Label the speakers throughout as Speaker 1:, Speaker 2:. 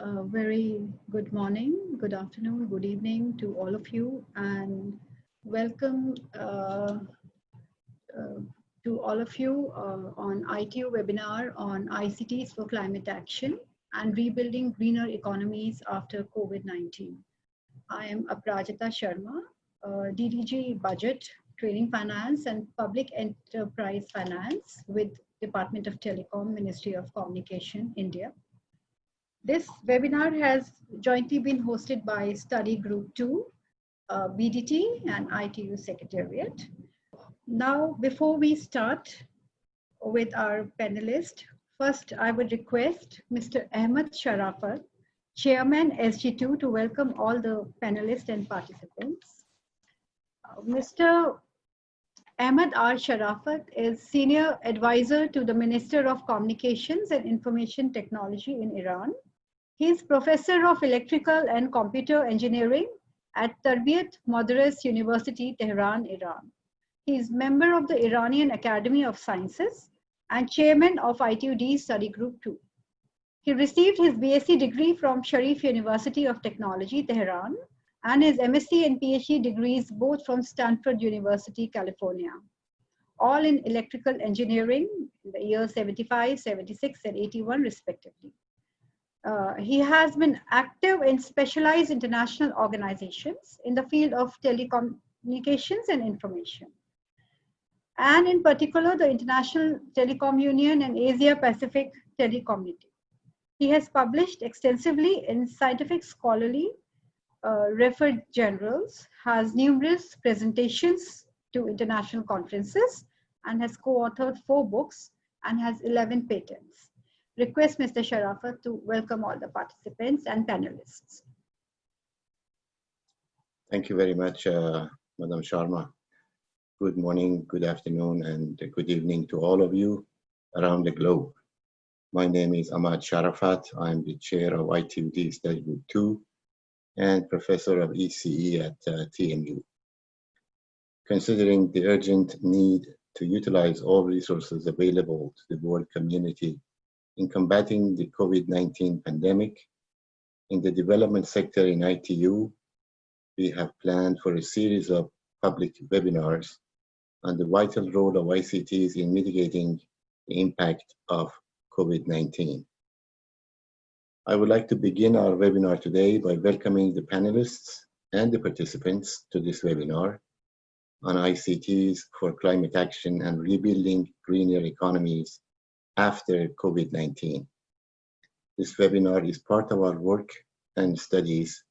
Speaker 1: Very good morning, good afternoon, good evening to all of you, and welcome uh, to all of you on ITU webinar on ICTs for climate action and rebuilding greener economies after COVID-19. I am Aprajita Sharma, DDG Budget, Training Finance and Public Enterprise Finance with Department of Telecom, Ministry of Communication, India. This webinar has jointly been hosted by Study Group 2, BDT and ITU Secretariat. Now, before we start with our panelist, first I would request Mr. Ahmed Sharafat, Chairman SG2, to welcome all the panelists and participants. Mr. Ahmed R. Sharafat is Senior Advisor to the Minister of Communications and Information Technology in Iran. He is Professor of Electrical and Computer Engineering at Tarbiyat Madaris University, Tehran, Iran. He is member of the Iranian Academy of Sciences and chairman of ITUD Study Group 2. He received his BSc degree from Sharif University of Technology, Tehran, and his MSc and PhD degrees both from Stanford University, California, all in electrical engineering in the years 75, 76, and 81, respectively. He has been active in specialized international organizations in the field of telecommunications and information, and in particular the International Telecom Union and Asia Pacific Telecommunity. He has published extensively in scientific scholarly referred journals, has numerous presentations to international conferences, and has co-authored 4 books and has 11 patents. Request Mr. Sharafat to welcome all the participants and panelists.
Speaker 2: Thank you very much, Madam Sharma. Good morning, good afternoon, and good evening to all of you around the globe. My name is Ahmad Sharafat. I'm the chair of ITUD Study Group 2 and professor of ECE at TMU. Considering the urgent need to utilize all resources available to the world community in combating the COVID-19 pandemic, in the development sector in ITU, we have planned for a series of public webinars on the vital role of ICTs in mitigating the impact of COVID-19. I would like to begin our webinar today by welcoming the panelists and the participants to this webinar on ICTs for climate action and rebuilding greener economies after COVID-19. This webinar is part of our work and studies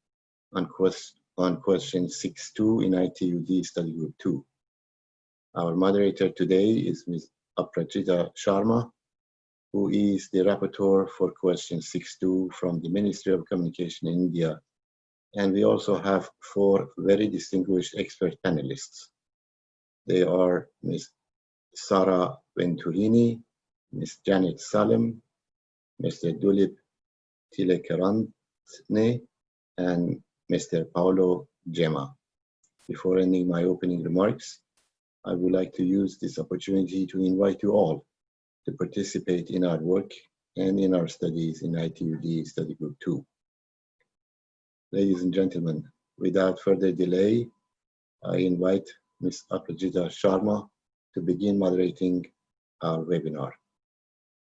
Speaker 2: on question 6.2 in ITUD Study Group 2. Our moderator today is Ms. Aprajita Sharma, who is the rapporteur for question 6.2 from the Ministry of Communication in India. And we also have 4 very distinguished expert panelists. They are Ms. Sara Venturini, Ms. Janet Salem, Mr. Dulip Tilekarantne, and Mr. Paolo Gemma. Before ending my opening remarks, I would like to use this opportunity to invite you all to participate in our work and in our studies in ITUD Study Group 2. Ladies and gentlemen, without further delay, I invite Ms. Aprajita Sharma to begin moderating our webinar.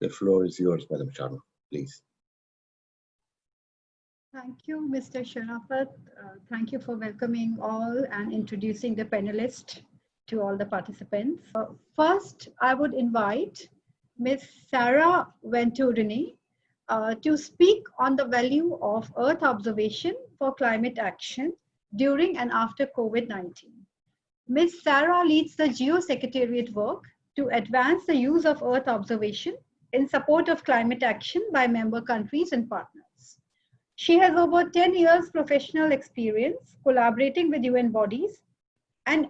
Speaker 2: The floor is yours, Madam Sharma, please.
Speaker 1: Thank you, Mr. Sharafat. Thank you for welcoming all and introducing the panelists to all the participants. First, I would invite Ms. Sara Venturini to speak on the value of Earth observation for climate action during and after COVID-19. Ms. Sara leads the Geo Secretariat work to advance the use of Earth observation in support of climate action by member countries and partners. She has over 10 years professional experience collaborating with UN bodies and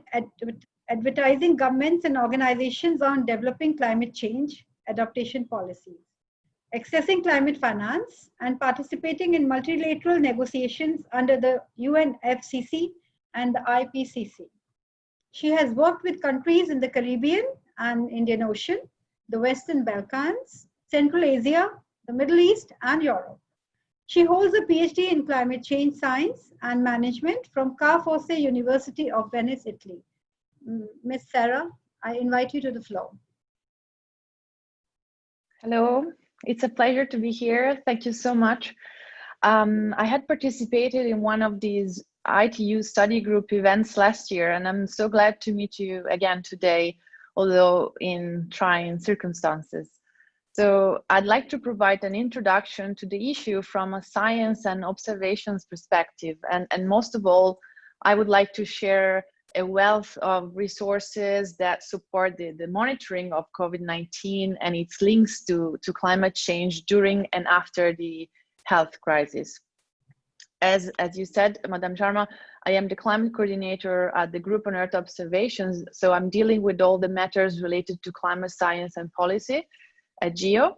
Speaker 1: advertising governments and organizations on developing climate change adaptation policies, accessing climate finance, and participating in multilateral negotiations under the UNFCCC and the IPCC. She has worked with countries in the Caribbean and Indian Ocean, the Western Balkans, Central Asia, the Middle East, and Europe. She holds a PhD in climate change science and management from Ca' Fossi University of Venice, Italy. Ms. Sarah, I invite you to the floor.
Speaker 3: Hello, it's a pleasure to be here. Thank you so much. I had participated in one of these ITU study group events last year, and I'm so glad to meet you again today, although in trying circumstances. So I'd like to provide an introduction to the issue from a science and observations perspective. And most of all, I would like to share a wealth of resources that support the monitoring of COVID-19 and its links to climate change during and after the health crisis. As you said, Madam Sharma, I am the climate coordinator at the Group on Earth Observations, so I'm dealing with all the matters related to climate science and policy at GEO.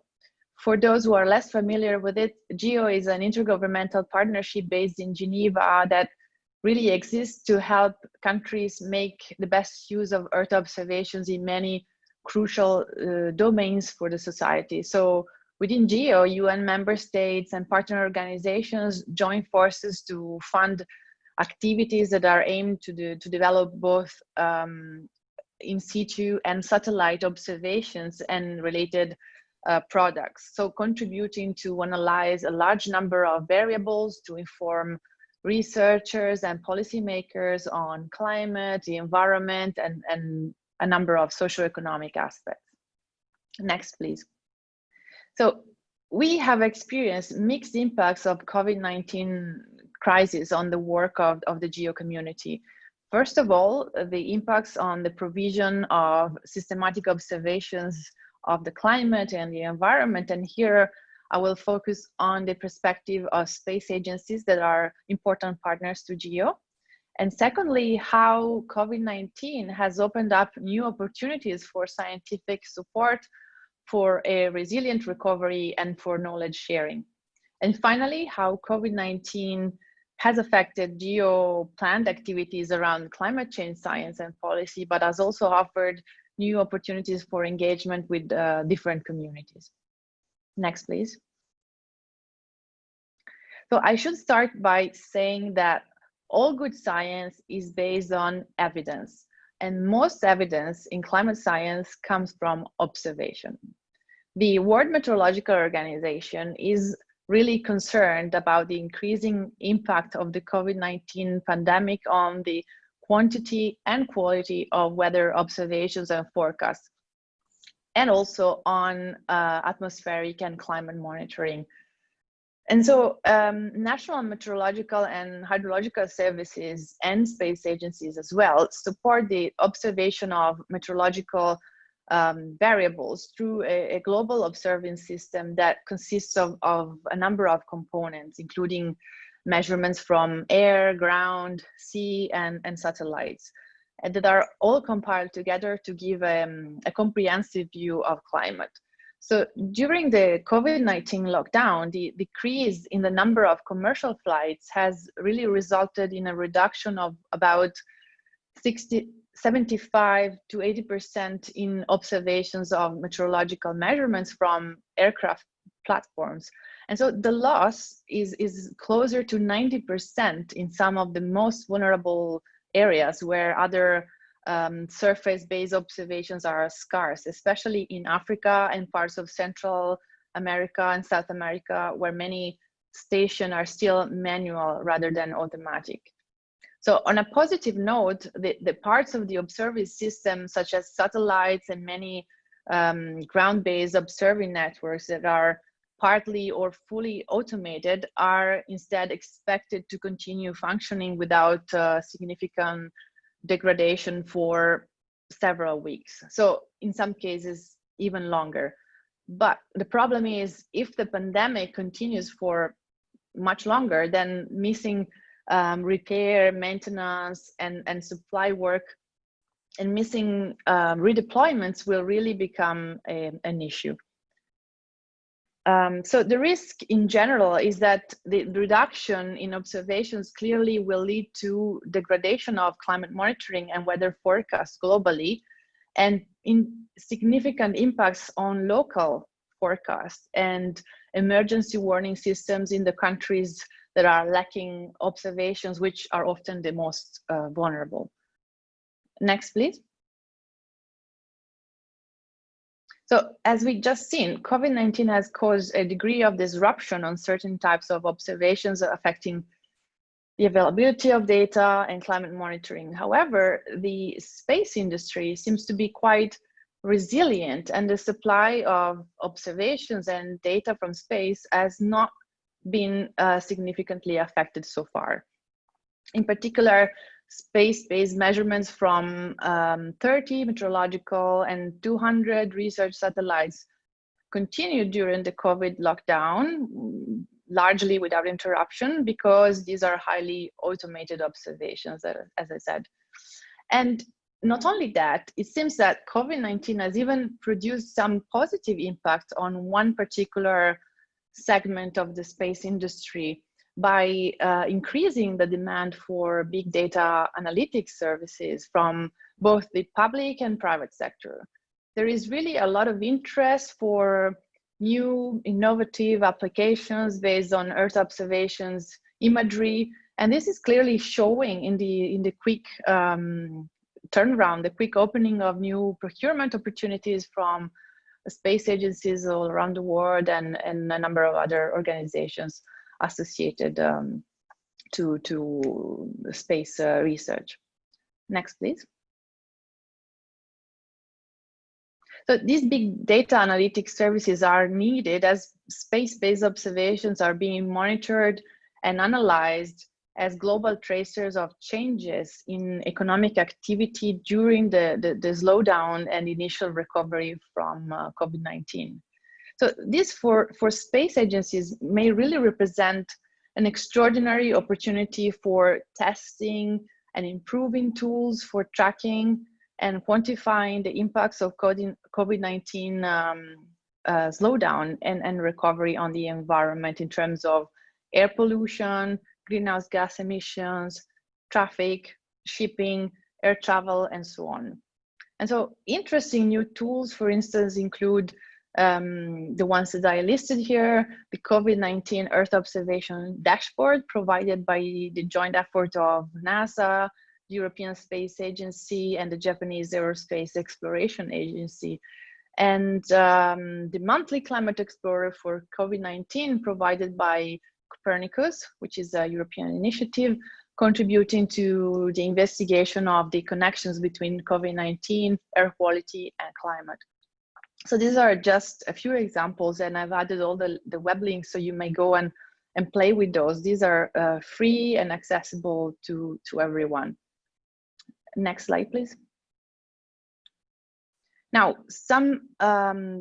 Speaker 3: For those who are less familiar with it, GEO is an intergovernmental partnership based in Geneva that really exists to help countries make the best use of Earth observations in many crucial domains for the society. So within GEO, UN member states and partner organizations join forces to fund activities that are aimed to develop both in situ and satellite observations and related products. So contributing to analyze a large number of variables to inform researchers and policymakers on climate, the environment, and a number of socioeconomic aspects. Next, please. So we have experienced mixed impacts of COVID-19 crisis on the work of the GEO community. First of all, the impacts on the provision of systematic observations of the climate and the environment. And here I will focus on the perspective of space agencies that are important partners to GEO. And secondly, how COVID-19 has opened up new opportunities for scientific support, for a resilient recovery, and for knowledge sharing. And finally, how COVID-19 has affected GEO planned activities around climate change science and policy, but has also offered new opportunities for engagement with different communities. Next, please. So I should start by saying that all good science is based on evidence, and most evidence in climate science comes from observation. The World Meteorological Organization is really concerned about the increasing impact of the COVID-19 pandemic on the quantity and quality of weather observations and forecasts, and also on atmospheric and climate monitoring. And so national meteorological and hydrological services and space agencies as well support the observation of meteorological variables through a global observance system that consists of a number of components, including measurements from air, ground, sea, and satellites, and that are all compiled together to give a comprehensive view of climate. So during the COVID-19 lockdown, the decrease in the number of commercial flights has really resulted in a reduction of about 75 to 80% in observations of meteorological measurements from aircraft platforms. And so the loss is closer to 90% in some of the most vulnerable areas where other surface-based observations are scarce, especially in Africa and parts of Central America and South America, where many stations are still manual rather than automatic. So on a positive note, the parts of the observing system, such as satellites and many ground-based observing networks that are partly or fully automated, are instead expected to continue functioning without significant degradation for several weeks. So in some cases, even longer. But the problem is, if the pandemic continues for much longer, then missing repair, maintenance, and supply work, and missing redeployments will really become an issue. So the risk in general is that the reduction in observations clearly will lead to degradation of climate monitoring and weather forecasts globally, and in significant impacts on local forecast and emergency warning systems in the countries that are lacking observations, which are often the most vulnerable. Next, please. So as we just seen, COVID-19 has caused a degree of disruption on certain types of observations affecting the availability of data and climate monitoring. However, the space industry seems to be quite resilient, and the supply of observations and data from space has not been significantly affected so far. In particular, space-based measurements from 30 meteorological and 200 research satellites continued during the COVID lockdown, largely without interruption, because these are highly automated observations, as I said. And not only that, it seems that COVID-19 has even produced some positive impact on one particular segment of the space industry by increasing the demand for big data analytics services from both the public and private sector. There is really a lot of interest for new innovative applications based on Earth observations, imagery, and this is clearly showing in the quick turnaround, the quick opening of new procurement opportunities from space agencies all around the world and a number of other organizations associated to space research. Next, please. So these big data analytics services are needed as space-based observations are being monitored and analyzed as global tracers of changes in economic activity during the slowdown and initial recovery from COVID-19. So this for space agencies may really represent an extraordinary opportunity for testing and improving tools for tracking and quantifying the impacts of COVID-19 slowdown and recovery on the environment in terms of air pollution, greenhouse gas emissions, traffic, shipping, air travel, and so on. And so interesting new tools, for instance, include the ones that I listed here, the COVID-19 Earth Observation Dashboard provided by the joint effort of NASA, the European Space Agency, and the Japanese Aerospace Exploration Agency. And the monthly Climate Explorer for COVID-19 provided by Copernicus, which is a European initiative contributing to the investigation of the connections between COVID-19, air quality, and climate. So these are just a few examples, and I've added all the web links so you may go and play with those. These are free and accessible to everyone. Next slide, please. Now, some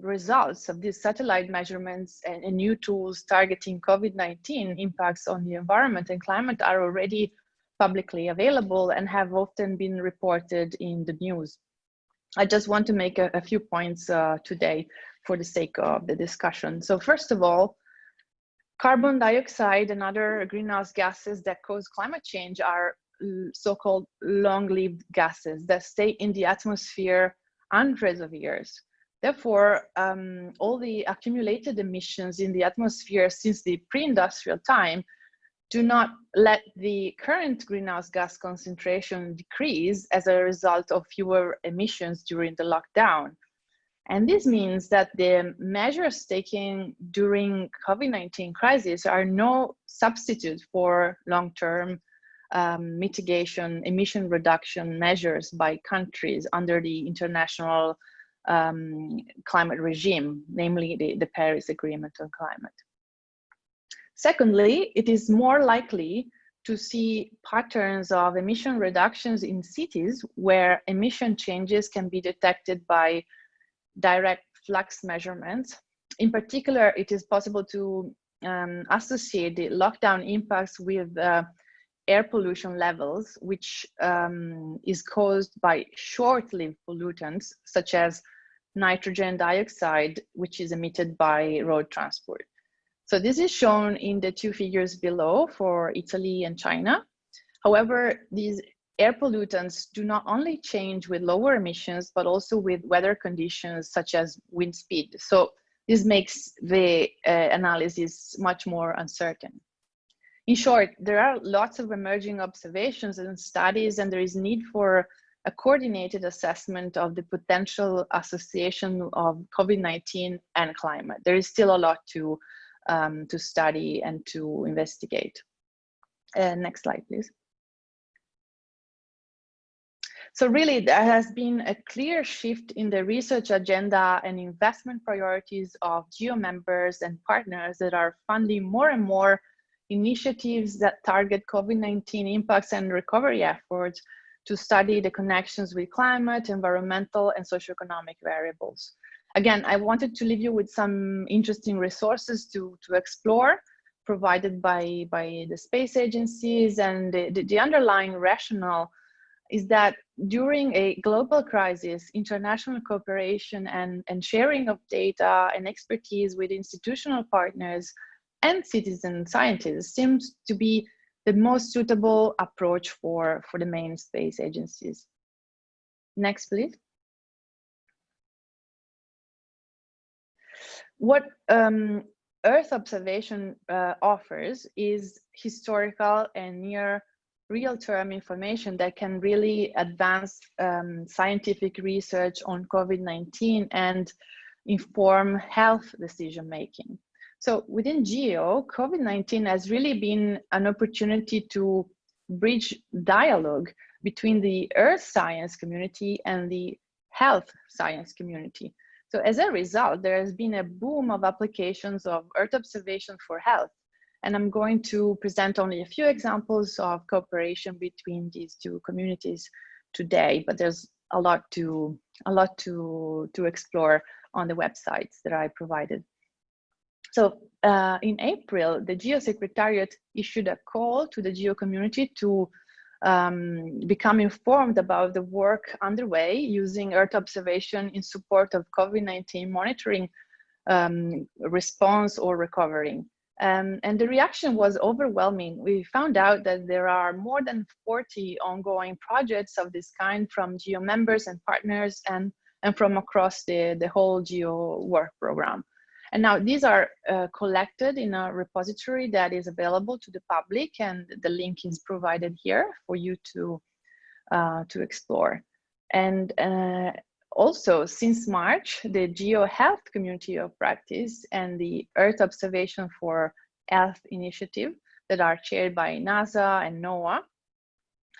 Speaker 3: results of these satellite measurements and new tools targeting COVID-19 impacts on the environment and climate are already publicly available and have often been reported in the news. I just want to make a few points today for the sake of the discussion. So first of all, carbon dioxide and other greenhouse gases that cause climate change are so-called long-lived gases that stay in the atmosphere hundreds of years. Therefore, all the accumulated emissions in the atmosphere since the pre-industrial time do not let the current greenhouse gas concentration decrease as a result of fewer emissions during the lockdown. And this means that the measures taken during COVID-19 crisis are no substitute for long-term mitigation, emission reduction measures by countries under the international climate regime, namely the Paris Agreement on Climate. Secondly, it is more likely to see patterns of emission reductions in cities where emission changes can be detected by direct flux measurements. In particular, it is possible to associate the lockdown impacts with air pollution levels, which is caused by short-lived pollutants, such as nitrogen dioxide, which is emitted by road transport. So this is shown in the two figures below for Italy and China. However, these air pollutants do not only change with lower emissions, but also with weather conditions such as wind speed. So This makes the analysis much more uncertain. In short, there are lots of emerging observations and studies, and there is need for a coordinated assessment of the potential association of COVID-19 and climate. There is still a lot to study and to investigate. Next slide, please. So really, there has been a clear shift in the research agenda and investment priorities of GEO members and partners that are funding more and more initiatives that target COVID-19 impacts and recovery efforts to study the connections with climate, environmental, and socioeconomic variables. Again, I wanted to leave you with some interesting resources to explore, provided by the space agencies, and the underlying rationale is that during a global crisis, international cooperation and sharing of data and expertise with institutional partners and citizen scientists seems to be the most suitable approach for the main space agencies. Next, please. What Earth observation offers is historical and near real-term information that can really advance scientific research on COVID-19 and inform health decision-making. So within GEO, COVID-19 has really been an opportunity to bridge dialogue between the Earth science community and the health science community. So as a result, there has been a boom of applications of Earth observation for health. And I'm going to present only a few examples of cooperation between these two communities today, but there's a lot to explore on the websites that I provided. So in April, the GEO Secretariat issued a call to the GEO community to become informed about the work underway using Earth observation in support of COVID-19 monitoring, response or recovery. And the reaction was overwhelming. We found out that there are more than 40 ongoing projects of this kind from GEO members and partners and from across the whole GEO work program. And now these are collected in a repository that is available to the public, and the link is provided here for you to explore. And also, since March, the GEO Health Community of Practice and the Earth Observation for Health Initiative that are chaired by NASA and NOAA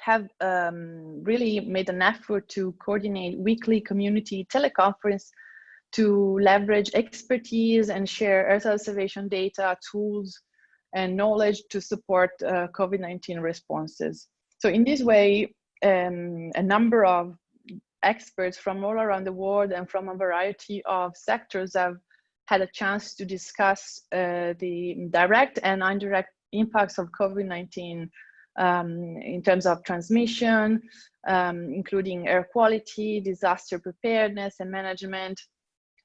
Speaker 3: have really made an effort to coordinate weekly community teleconference to leverage expertise and share Earth observation data, tools, and knowledge to support COVID-19 responses. So in this way, a number of experts from all around the world and from a variety of sectors have had a chance to discuss the direct and indirect impacts of COVID-19 in terms of transmission, including air quality, disaster preparedness and management,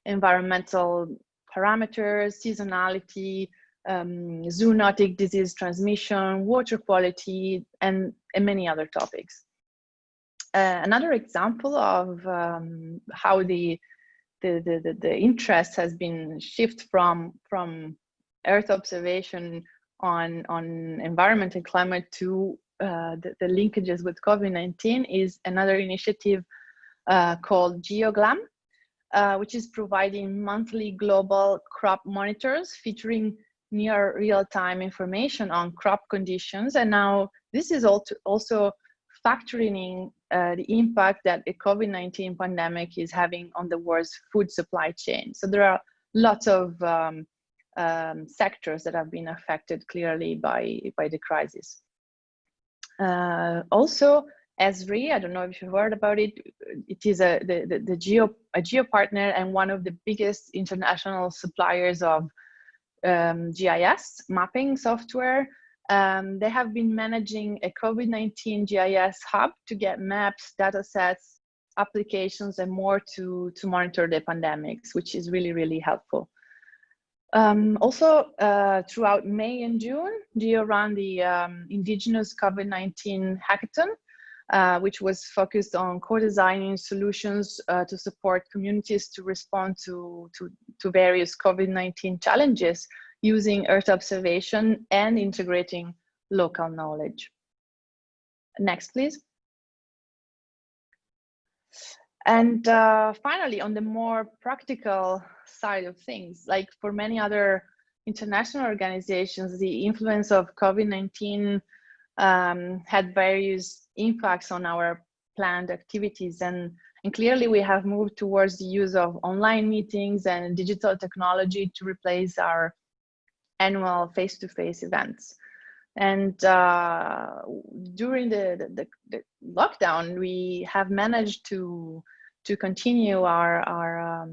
Speaker 3: environmental parameters, seasonality, zoonotic disease transmission, water quality, and many other topics. Another example of how the interest has been shifted from Earth observation on environment and climate to the linkages with COVID-19 is another initiative called GeoGlam, which is providing monthly global crop monitors featuring near real-time information on crop conditions. And now this is also factoring in the impact that the COVID-19 pandemic is having on the world's food supply chain. So there are lots of sectors that have been affected clearly by the crisis. Also, ESRI, I don't know if you've heard about it. It is a GEO partner and one of the biggest international suppliers of GIS mapping software. They have been managing a COVID-19 GIS hub to get maps, data sets, applications, and more to monitor the pandemics, which is really, really helpful. Also, throughout May and June, GEO ran the Indigenous COVID-19 Hackathon, which was focused on co-designing solutions to support communities to respond to various COVID-19 challenges using Earth observation and integrating local knowledge. Next, please. And finally, on the more practical side of things, like for many other international organizations, the influence of COVID-19 had various impacts on our planned activities. And clearly we have moved towards the use of online meetings and digital technology to replace our annual face-to-face events. And during the lockdown, we have managed to continue our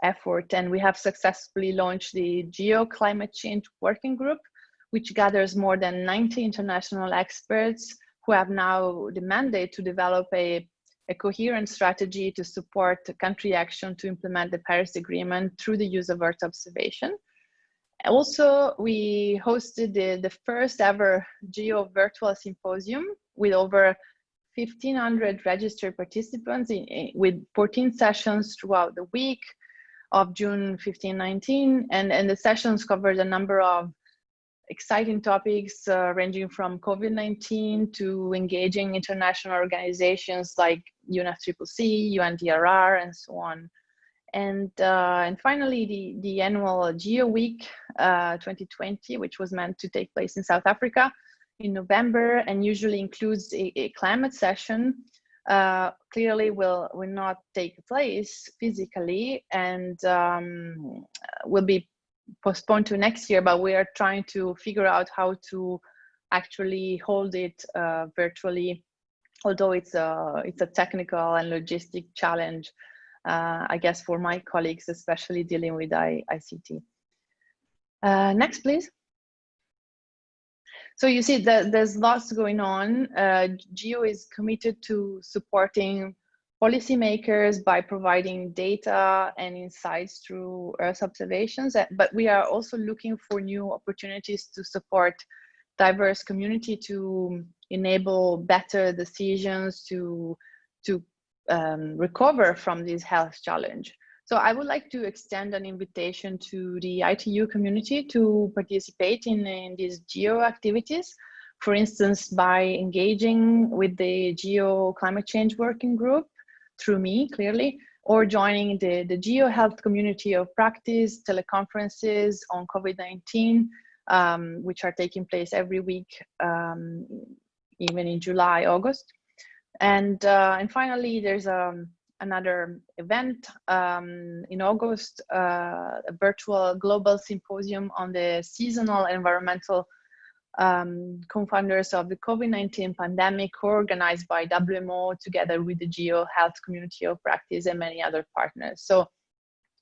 Speaker 3: effort, and we have successfully launched the Geo-Climate Change Working Group, which gathers more than 90 international experts who have now the mandate to develop a coherent strategy to support country action to implement the Paris Agreement through the use of Earth observation. Also, we hosted the first ever Geo Virtual Symposium with over 1,500 registered participants with 14 sessions throughout the week of June 15-19. And the sessions covered a number of exciting topics ranging from COVID-19 to engaging international organizations like UNFCCC, UNDRR, and so on. And finally, the annual Geo Week 2020, which was meant to take place in South Africa in November and usually includes a climate session, clearly will not take place physically and will be postponed to next year, but we are trying to figure out how to actually hold it virtually, although it's a technical and logistic challenge, I guess, for my colleagues, especially dealing with ICT. Next, please. So you see that there's lots going on. GEO is committed to supporting policymakers by providing data and insights through Earth observations, but we are also looking for new opportunities to support diverse community to enable better decisions to recover from this health challenge. So I would like to extend an invitation to the ITU community to participate in these GEO activities, for instance, by engaging with the GEO Climate Change Working Group through me, clearly, or joining the GEO Health Community of Practice teleconferences on COVID-19, which are taking place every week, even in July, August. And finally, there's another event in August, a virtual global symposium on the seasonal environmental confounders of the COVID-19 pandemic, organized by WMO together with the GEO Health Community of Practice and many other partners. So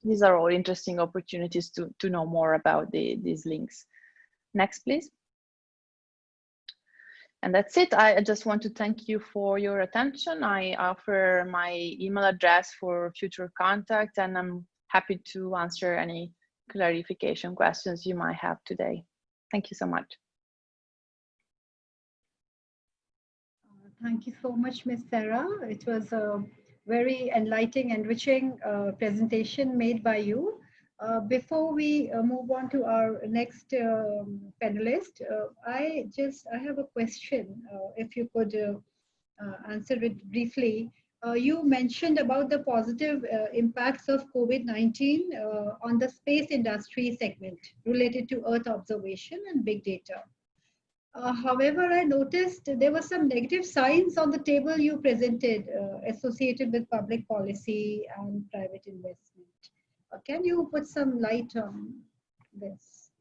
Speaker 3: these are all interesting opportunities to know more about these links. Next, please. And that's it. I just want to thank you for your attention. I offer my email address for future contact, and I'm happy to answer any clarification questions you might have today. Thank you so much.
Speaker 1: Thank you so much, Ms. Sarah. It was a very enlightening, enriching presentation made by you. Before we move on to our next panelist, I have a question. If you could answer it briefly. You mentioned about the positive impacts of COVID-19 on the space industry segment related to Earth observation and big data. However, I noticed there were some negative signs on the table you presented associated with public policy and private investment. Can you put some light on this?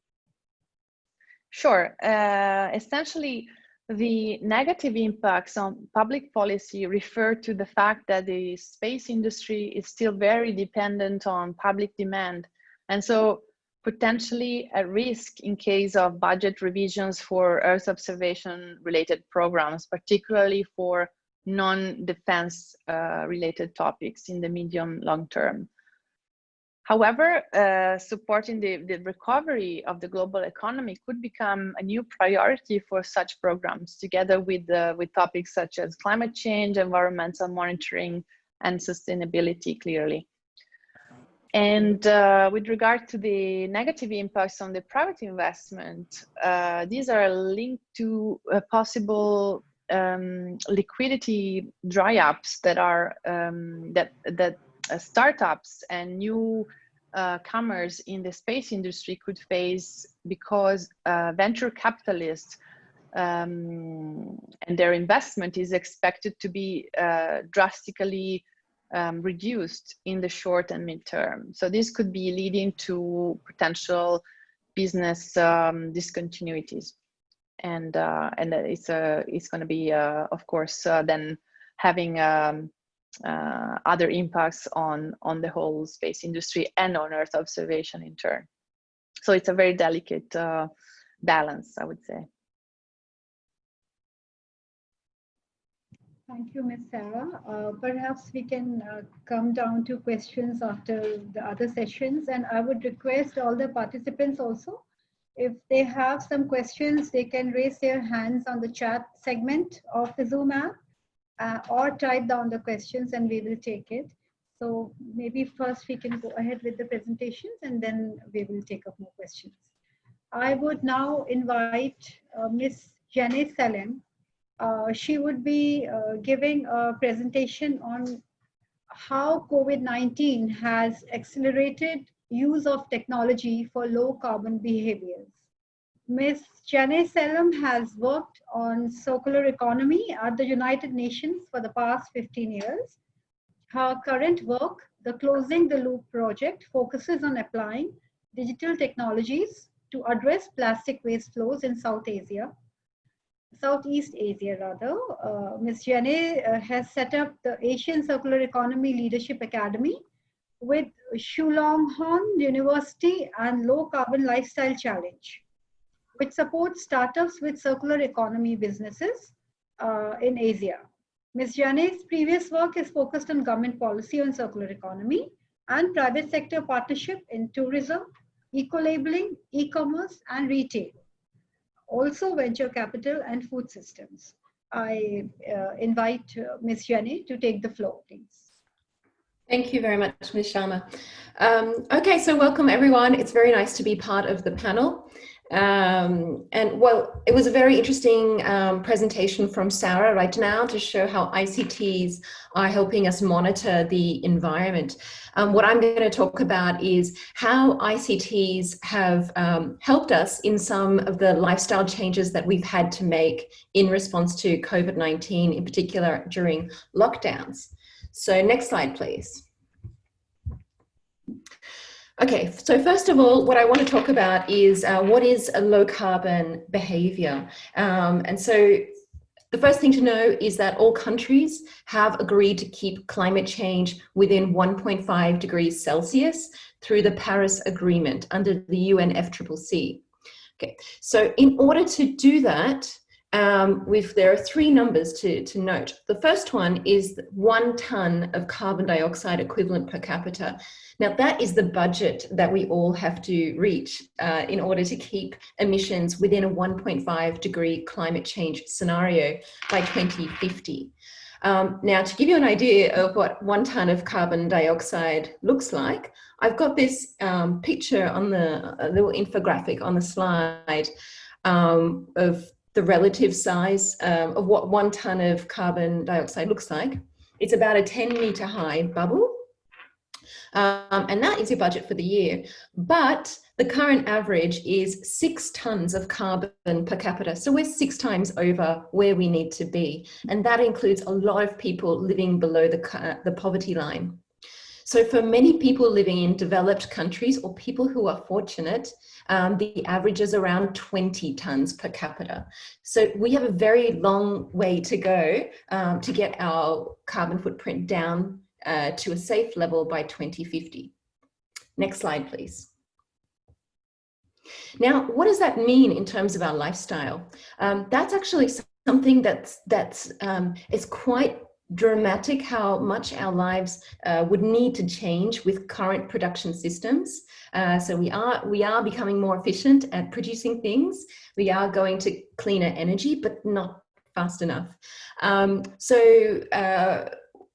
Speaker 3: Sure. Essentially, the negative impacts on public policy refer to the fact that the space industry is still very dependent on public demand, and so potentially at risk in case of budget revisions for Earth observation related programs, particularly for non-defense related topics in the medium long term. However, supporting the recovery of the global economy could become a new priority for such programs, together with topics such as climate change, environmental monitoring, and sustainability, clearly. And with regard to the negative impacts on the private investment, these are linked to possible liquidity dry ups that are startups and new comers in the space industry could face, because venture capitalists and their investment is expected to be drastically reduced in the short and mid-term. So this could be leading to potential business discontinuities, and it's going to be, of course, then having other impacts on the whole space industry and on Earth observation in turn. So it's a very delicate balance, I would say.
Speaker 1: Thank you, Ms. Sarah. Perhaps we can come down to questions after the other sessions, and I would request all the participants also, if they have some questions, they can raise their hands on the chat segment of the Zoom app, or type down the questions and we will take it. So maybe first we can go ahead with the presentations and then we will take up more questions. I would now invite Ms. Jenny Salem. She would be giving a presentation on how COVID-19 has accelerated use of technology for low carbon behaviors. Ms. Jenny Salem has worked on circular economy at the United Nations for the past 15 years. Her current work, the Closing the Loop project, focuses on applying digital technologies to address plastic waste flows in Southeast Asia rather. Ms. Jenny has set up the Asian Circular Economy Leadership Academy with Chulalongkorn University and Low Carbon Lifestyle Challenge, which supports startups with circular economy businesses in Asia. Ms. Jenny's previous work is focused on government policy on circular economy and private sector partnership in tourism, eco-labeling, e-commerce, and retail. Also venture capital and food systems. I invite Ms. Jenny to take the floor, please.
Speaker 4: Thank you very much, Ms. Sharma. Okay, so welcome everyone. It's very nice to be part of the panel. And well, it was a very interesting presentation from Sarah right now to show how ICTs are helping us monitor the environment. What I'm going to talk about is how ICTs have helped us in some of the lifestyle changes that we've had to make in response to COVID-19, in particular during lockdowns. So next slide, please. Okay, so first of all, what I want to talk about is what is a low carbon behavior. And so the first thing to know is that all countries have agreed to keep climate change within 1.5 degrees Celsius through the Paris Agreement under the UNFCCC. Okay, so in order to do that, there are three numbers to note. The first one is 1 ton of carbon dioxide equivalent per capita. Now that is the budget that we all have to reach in order to keep emissions within a 1.5 degree climate change scenario by 2050. Now to give you an idea of what 1 ton of carbon dioxide looks like, I've got this picture on a little infographic on the slide of the relative size of what 1 ton of carbon dioxide looks like. It's about a 10-meter high bubble. And that is your budget for the year. But the current average is 6 tons of carbon per capita. So we're 6 times over where we need to be. And that includes a lot of people living below the poverty line. So for many people living in developed countries or people who are fortunate, the average is around 20 tons per capita. So we have a very long way to go to get our carbon footprint down to a safe level by 2050. Next slide, please. Now, what does that mean in terms of our lifestyle? That's actually something that's quite dramatic how much our lives would need to change with current production systems. So we are becoming more efficient at producing things. We are going to cleaner energy, but not fast enough.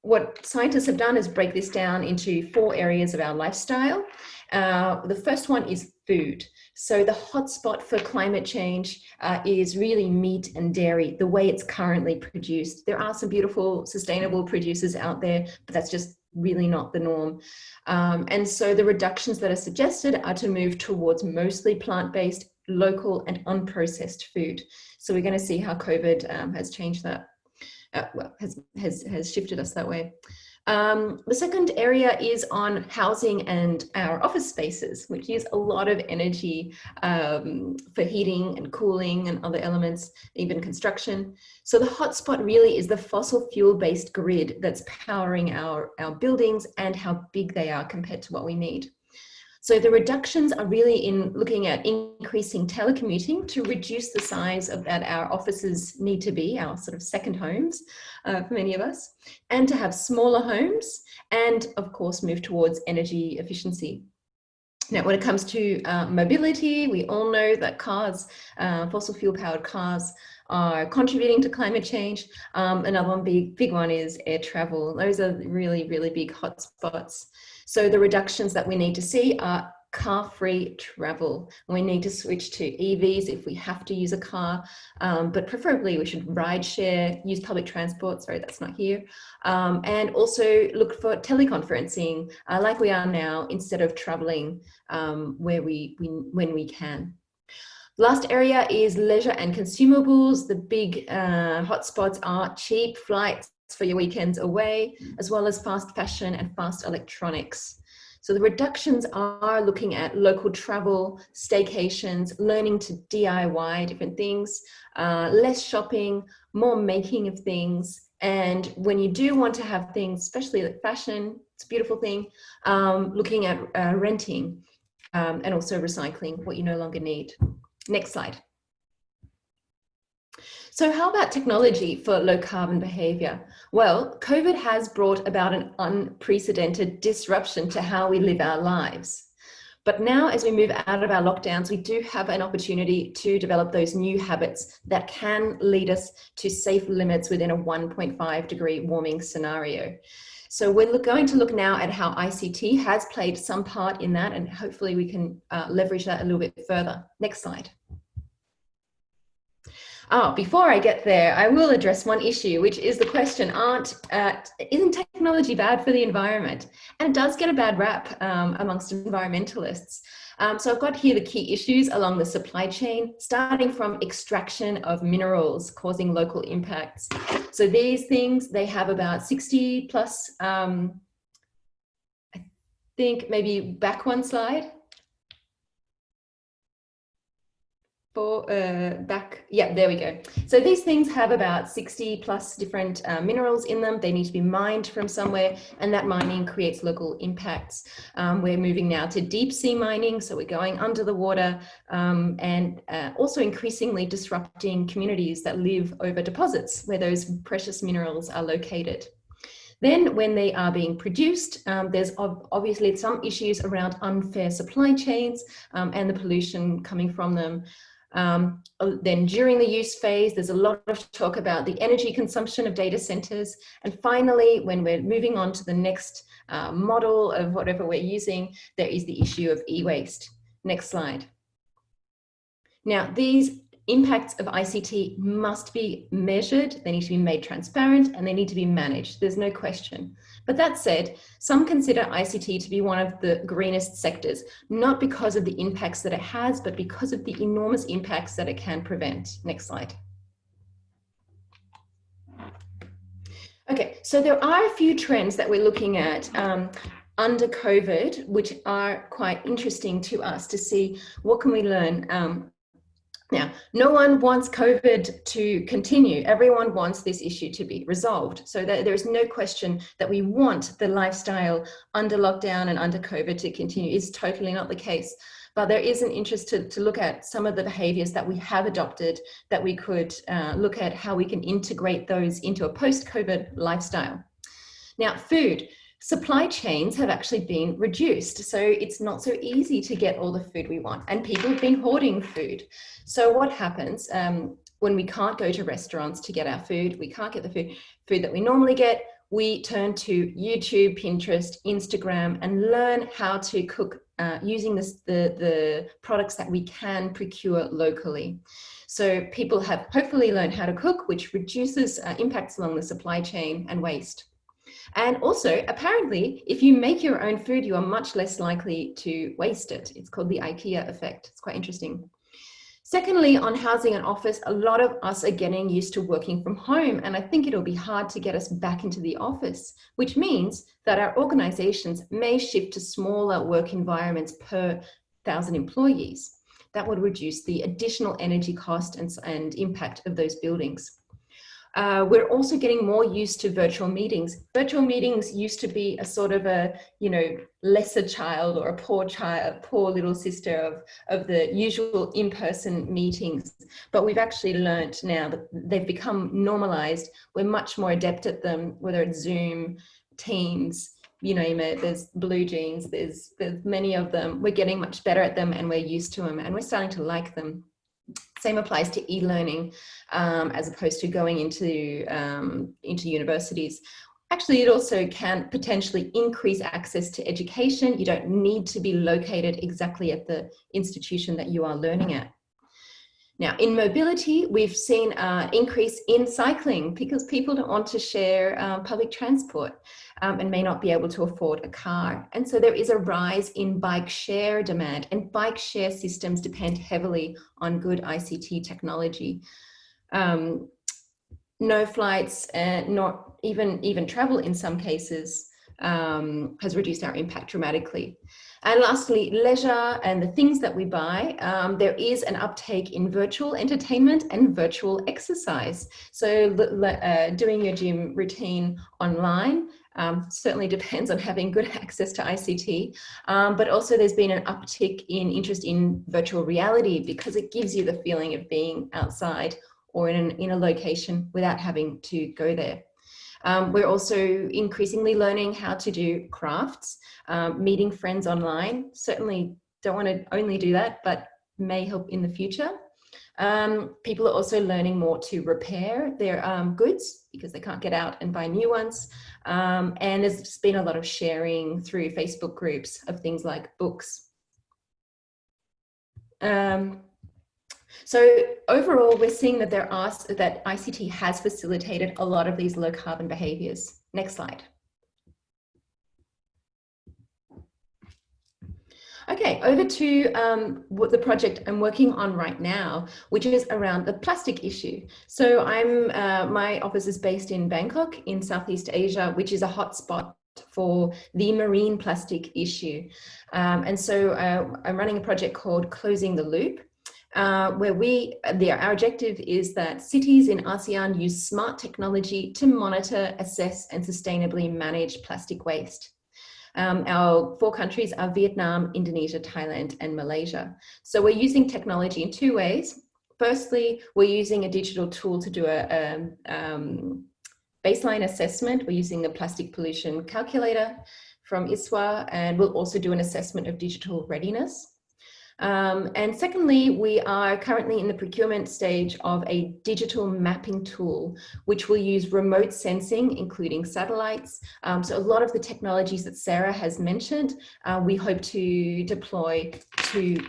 Speaker 4: What scientists have done is break this down into 4 areas of our lifestyle. The first one is food. So the hotspot for climate change is really meat and dairy, the way it's currently produced. There are some beautiful, sustainable producers out there, but that's just really not the norm. And so the reductions that are suggested are to move towards mostly plant-based, local and unprocessed food. So we're going to see how COVID has changed that. Has shifted us that way. The second area is on housing and our office spaces, which use a lot of energy for heating and cooling and other elements, even construction. So the hotspot really is the fossil fuel-based grid that's powering our buildings and how big they are compared to what we need. So the reductions are really in looking at increasing telecommuting to reduce the size of that our offices need to be, our sort of second homes for many of us, and to have smaller homes and of course move towards energy efficiency. Now, when it comes to mobility, we all know that cars, fossil fuel powered cars, are contributing to climate change. Another one, big one is air travel. Those are really, really big hotspots. So the reductions that we need to see are car-free travel. We need to switch to EVs if we have to use a car, but preferably we should ride share, use public transport, sorry, that's not here, and also look for teleconferencing like we are now instead of traveling when we can. The last area is leisure and consumables. The big hotspots are cheap flights for your weekends away, as well as fast fashion and fast electronics. So the reductions are looking at local travel, staycations, learning to DIY different things, less shopping, more making of things. And when you do want to have things, especially like fashion, it's a beautiful thing, looking at renting and also recycling what you no longer need. Next slide. So how about technology for low carbon behavior? Well, COVID has brought about an unprecedented disruption to how we live our lives. But now as we move out of our lockdowns, we do have an opportunity to develop those new habits that can lead us to safe limits within a 1.5 degree warming scenario. So we're going to look now at how ICT has played some part in that, and hopefully we can leverage that a little bit further. Next slide. Before I get there, I will address one issue, which is the question, isn't technology bad for the environment? And it does get a bad rap amongst environmentalists. So I've got here the key issues along the supply chain, starting from extraction of minerals causing local impacts. So these things, they have about 60 plus, I think maybe back one slide. Yeah, there we go. So these things have about 60 plus different minerals in them. They need to be mined from somewhere, and that mining creates local impacts. We're moving now to deep sea mining, so we're going under the water and also increasingly disrupting communities that live over deposits where those precious minerals are located. Then when they are being produced, there's obviously some issues around unfair supply chains and the pollution coming from them. Then during the use phase, there's a lot of talk about the energy consumption of data centers. And finally, when we're moving on to the next model of whatever we're using, there is the issue of e-waste. Next slide. Now, these impacts of ICT must be measured, they need to be made transparent, and they need to be managed. There's no question. But that said, some consider ICT to be one of the greenest sectors, not because of the impacts that it has, but because of the enormous impacts that it can prevent. Next slide. Okay, so there are a few trends that we're looking at under COVID, which are quite interesting to us to see what can we learn. Now, no one wants COVID to continue. Everyone wants this issue to be resolved. So that there's no question that we want the lifestyle under lockdown and under COVID to continue. It's totally not the case. but there is an interest to look at some of the behaviors that we have adopted, that we could look at how we can integrate those into a post-COVID lifestyle. Now, food. Supply chains have actually been reduced, so it's not so easy to get all the food we want, and people have been hoarding food. So what happens when we can't go to restaurants to get our food, we can't get the food that we normally get, we turn to YouTube, Pinterest, Instagram, and learn how to cook using the products that we can procure locally. So people have hopefully learned how to cook, which reduces impacts along the supply chain and waste. And also, apparently, if you make your own food, you are much less likely to waste it. It's called the IKEA effect. It's quite interesting. Secondly, on housing and office, a lot of us are getting used to working from home, and I think it'll be hard to get us back into the office, which means that our organizations may shift to smaller work environments per 1,000 employees. That would reduce the additional energy cost and impact of those buildings. We're also getting more used to virtual meetings. Virtual meetings used to be a sort of a, lesser child or a poor little sister of the usual in-person meetings. But we've actually learned now that they've become normalized. We're much more adept at them, whether it's Zoom, Teams, you name it. There's Blue Jeans, there's many of them. We're getting much better at them, and we're used to them, and we're starting to like them. Same applies to e-learning, as opposed to going into universities. Actually, it also can potentially increase access to education. You don't need to be located exactly at the institution that you are learning at. Now, in mobility, we've seen an increase in cycling because people don't want to share public transport and may not be able to afford a car. And so there is a rise in bike share demand, and bike share systems depend heavily on good ICT technology. No flights, not even travel in some cases has reduced our impact dramatically. And lastly, leisure and the things that we buy. There is an uptake in virtual entertainment and virtual exercise. So doing your gym routine online certainly depends on having good access to ICT. But also there's been an uptick in interest in virtual reality because it gives you the feeling of being outside or in a location without having to go there. We're also increasingly learning how to do crafts, meeting friends online. Certainly don't want to only do that, but may help in the future. People are also learning more to repair their goods because they can't get out and buy new ones. And there's been a lot of sharing through Facebook groups of things like books. So overall, we're seeing that that ICT has facilitated a lot of these low carbon behaviors. Next slide. Okay, over to what the project I'm working on right now, which is around the plastic issue. So my office is based in Bangkok in Southeast Asia, which is a hotspot for the marine plastic issue. And so I'm running a project called Closing the Loop, where our objective is that cities in ASEAN use smart technology to monitor, assess, and sustainably manage plastic waste. Our 4 countries are Vietnam, Indonesia, Thailand, and Malaysia. So we're using technology in 2 ways. Firstly, we're using a digital tool to do a baseline assessment. We're using the plastic pollution calculator from ISWA, and we'll also do an assessment of digital readiness. And secondly, we are currently in the procurement stage of a digital mapping tool, which will use remote sensing, including satellites. So a lot of the technologies that Sarah has mentioned, we hope to deploy to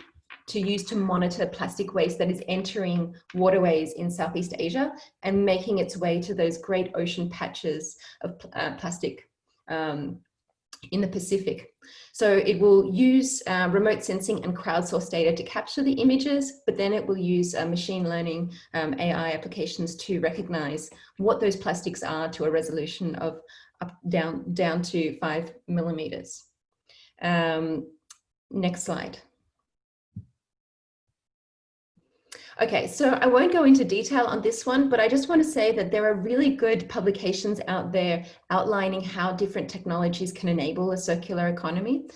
Speaker 4: use to monitor plastic waste that is entering waterways in Southeast Asia and making its way to those great ocean patches of plastic in the Pacific. So it will use remote sensing and crowdsourced data to capture the images, but then it will use machine learning AI applications to recognize what those plastics are to a resolution of down to 5 millimeters. Next slide. Okay, so I won't go into detail on this one, but I just want to say that there are really good publications out there outlining how different technologies can enable a circular economy.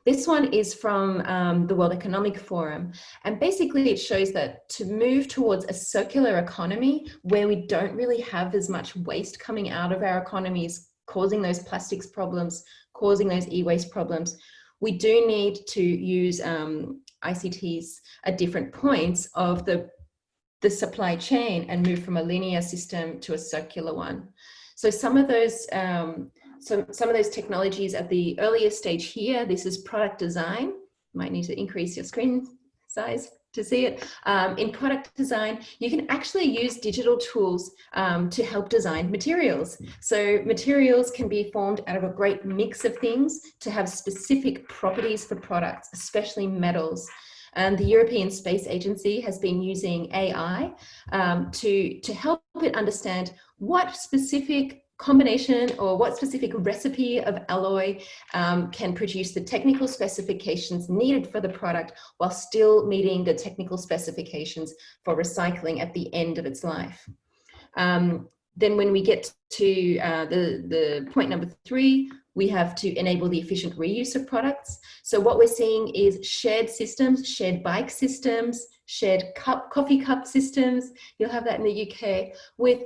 Speaker 4: This one is from the World Economic Forum. And basically it shows that to move towards a circular economy where we don't really have as much waste coming out of our economies, causing those plastics problems, causing those e-waste problems, we do need to use ICTs at different points of the supply chain and move from a linear system to a circular one. So some of those technologies at the earlier stage here, this is product design. You might need to increase your screen size to see it. In product design, you can actually use digital tools to help design materials. So materials can be formed out of a great mix of things to have specific properties for products, especially metals. And the European Space Agency has been using AI to help it understand what specific combination or what specific recipe of alloy can produce the technical specifications needed for the product while still meeting the technical specifications for recycling at the end of its life. Then when we get to the point number 3, we have to enable the efficient reuse of products. So what we're seeing is shared systems, shared bike systems, shared coffee cup systems. You'll have that in the UK with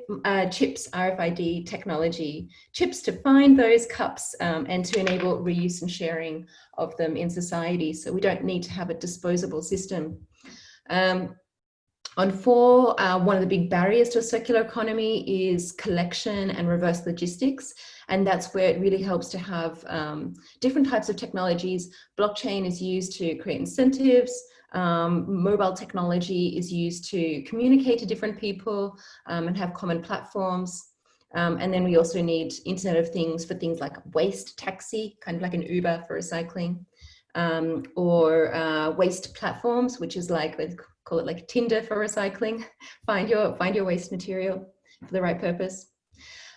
Speaker 4: chips, RFID technology, chips to find those cups and to enable reuse and sharing of them in society. So we don't need to have a disposable system. On 4, one of the big barriers to a circular economy is collection and reverse logistics. And that's where it really helps to have different types of technologies. Blockchain is used to create incentives. Mobile technology is used to communicate to different people and have common platforms. And then we also need Internet of Things for things like waste taxi, kind of like an Uber for recycling, or waste platforms, which is like, let's call it like Tinder for recycling. Find your waste material for the right purpose.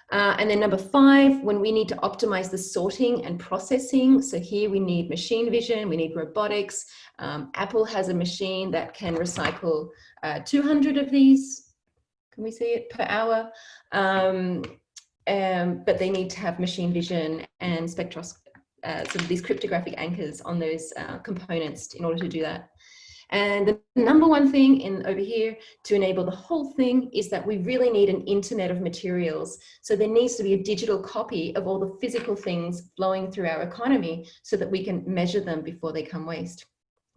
Speaker 4: And then number 5, when we need to optimize the sorting and processing. So here we need machine vision, we need robotics. Apple has a machine that can recycle 200 of these, can we see it, per hour? But they need to have machine vision and spectroscopy, sort of these cryptographic anchors on those components in order to do that. And the number one thing over here to enable the whole thing is that we really need an internet of materials. So there needs to be a digital copy of all the physical things flowing through our economy so that we can measure them before they become waste.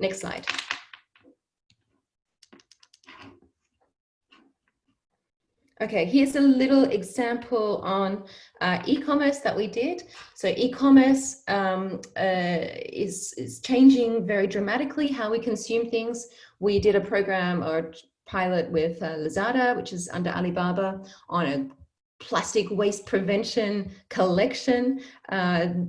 Speaker 4: Next slide. Okay, here's a little example on e-commerce that we did. So e-commerce is changing very dramatically how we consume things. We did a program or pilot with Lazada, which is under Alibaba, on a plastic waste prevention collection,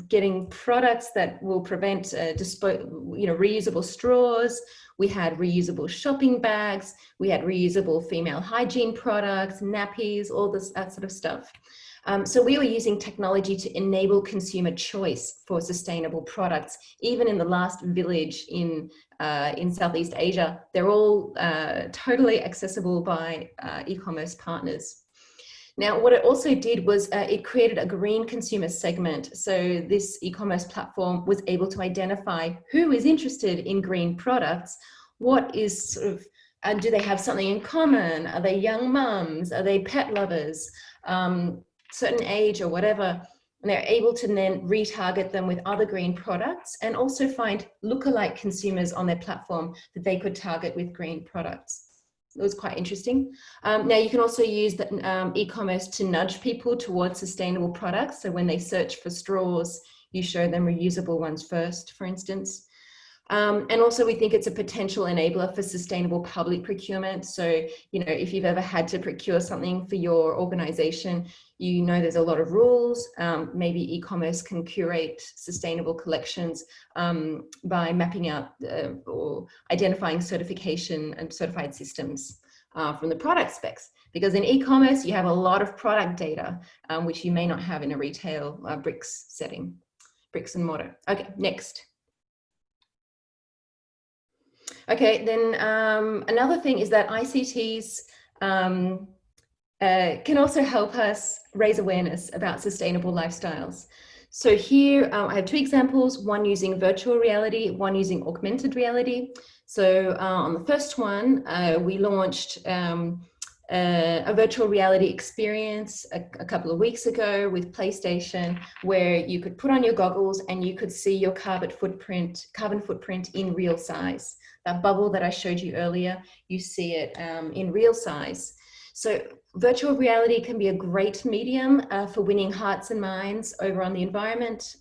Speaker 4: getting products that will prevent reusable straws. We had reusable shopping bags. We had reusable female hygiene products, nappies, all that sort of stuff. So we were using technology to enable consumer choice for sustainable products. Even in the last village in Southeast Asia, they're all totally accessible by e-commerce partners. Now, what it also did was it created a green consumer segment. So this e-commerce platform was able to identify who is interested in green products, what is sort of, do they have something in common? Are they young mums? Are they pet lovers? Certain age or whatever. And they're able to then retarget them with other green products and also find lookalike consumers on their platform that they could target with green products. It was quite interesting. Now you can also use the e-commerce to nudge people towards sustainable products. So when they search for straws, you show them reusable ones first, for instance. And also we think it's a potential enabler for sustainable public procurement. So, if you've ever had to procure something for your organization, there's a lot of rules. Maybe e-commerce can curate sustainable collections by mapping out or identifying certification and certified systems from the product specs. Because in e-commerce, you have a lot of product data, which you may not have in a retail bricks setting, bricks and mortar. Okay, next. Okay, then another thing is that ICTs can also help us raise awareness about sustainable lifestyles. So here I have two examples, one using virtual reality, one using augmented reality. So on the first one, we launched a virtual reality experience a couple of weeks ago with PlayStation, where you could put on your goggles and you could see your carbon footprint in real size. That bubble that I showed you earlier, you see it in real size. So virtual reality can be a great medium for winning hearts and minds over on the environment,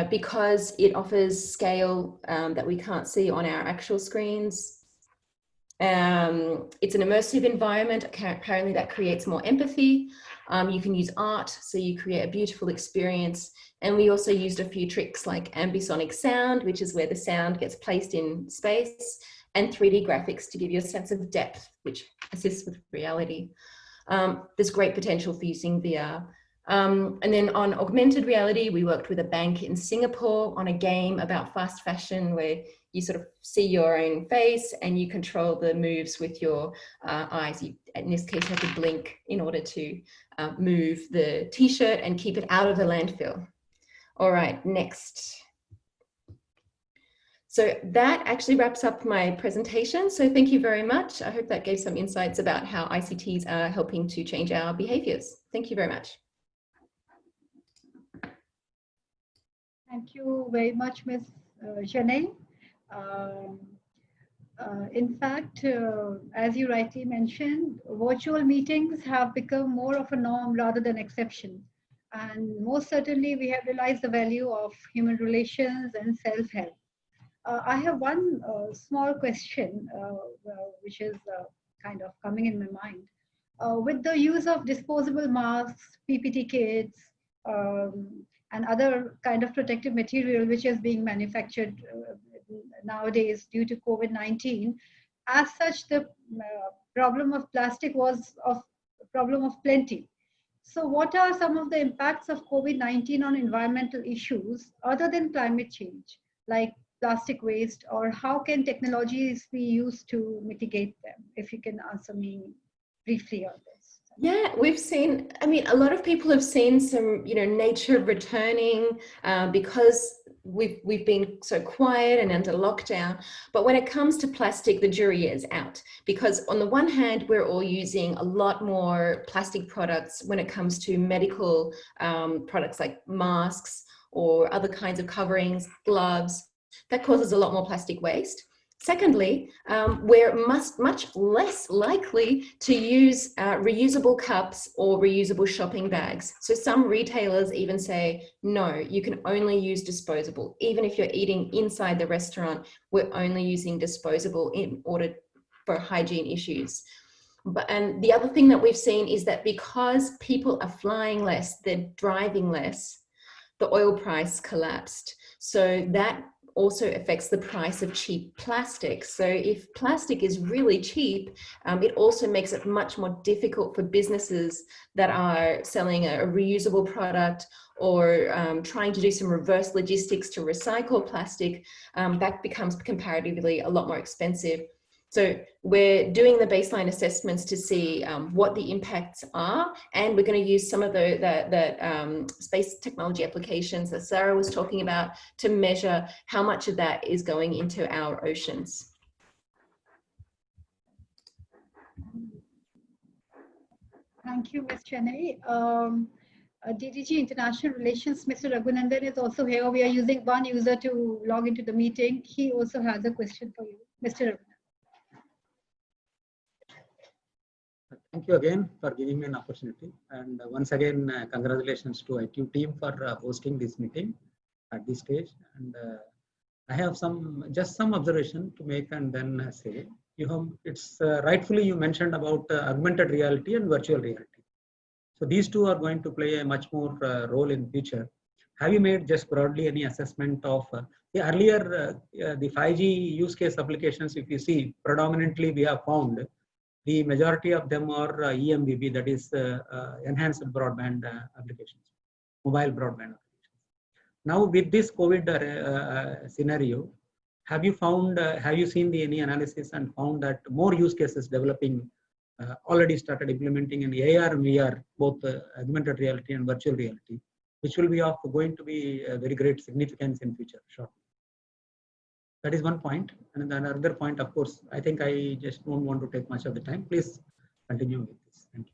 Speaker 4: because it offers scale that we can't see on our actual screens. It's an immersive environment. Apparently that creates more empathy. You can use art, so you create a beautiful experience. And we also used a few tricks like ambisonic sound, which is where the sound gets placed in space, and 3D graphics to give you a sense of depth, which assists with reality. There's great potential for using VR. And then on augmented reality, we worked with a bank in Singapore on a game about fast fashion, where you sort of see your own face and you control the moves with your eyes. You, in this case, have to blink in order to move the t-shirt and keep it out of the landfill. All right, next. So that actually wraps up my presentation. So thank you very much. I hope that gave some insights about how ICTs are helping to change our behaviors. Thank you very much.
Speaker 1: Thank you very much, Ms. Janay. In fact, as you rightly mentioned, virtual meetings have become more of a norm rather than exception. And most certainly, we have realized the value of human relations and self-help. I have one small question, which is kind of coming in my mind. With the use of disposable masks, PPT kits, and other kind of protective material which is being manufactured nowadays due to COVID-19, as such, the problem of plastic was a problem of plenty. So what are some of the impacts of COVID-19 on environmental issues other than climate change, like plastic waste, or how can technologies be used to mitigate them? If you can answer me briefly on this.
Speaker 4: Yeah, we've seen, I mean, a lot of people have seen some, nature returning because we've been so quiet and under lockdown. But when it comes to plastic, the jury is out, because on the one hand, we're all using a lot more plastic products when it comes to medical products like masks or other kinds of coverings, gloves. That causes a lot more plastic waste. Secondly, we're much less likely to use reusable cups or reusable shopping bags. So some retailers even say, no, you can only use disposable. Even if you're eating inside the restaurant, we're only using disposable in order for hygiene issues. And the other thing that we've seen is that because people are flying less, they're driving less, the oil price collapsed. So that also affects the price of cheap plastic. So if plastic is really cheap, it also makes it much more difficult for businesses that are selling a reusable product or trying to do some reverse logistics to recycle plastic. That becomes comparatively a lot more expensive. So we're doing the baseline assessments to see what the impacts are, and we're going to use some of the space technology applications that Sarah was talking about to measure how much of that is going into our oceans.
Speaker 1: Thank you, Ms. Chennai. DDG International Relations, Mr. Raghunandan is also here. We are using one user to log into the meeting. He also has a question for you, Mr. Raghunandan.
Speaker 5: Thank you again for giving me an opportunity. And once again, congratulations to ITU team for hosting this meeting at this stage. And I have just some observation to make and then say. It's rightfully you mentioned about augmented reality and virtual reality. So these two are going to play a much more role in future. Have you made just broadly any assessment of earlier the 5G use case applications? If you see, predominantly we have found the majority of them are EMBB, that is enhanced broadband applications, mobile broadband applications. Now with this COVID scenario, have you found, have you seen any analysis and found that more use cases developing already started implementing an AR and VR, both augmented reality and virtual reality, which will be going to be a very great significance in future. Shortly. That is one point. And then another point, of course, I think I just don't want to take much of the time. Please continue with this. Thank you.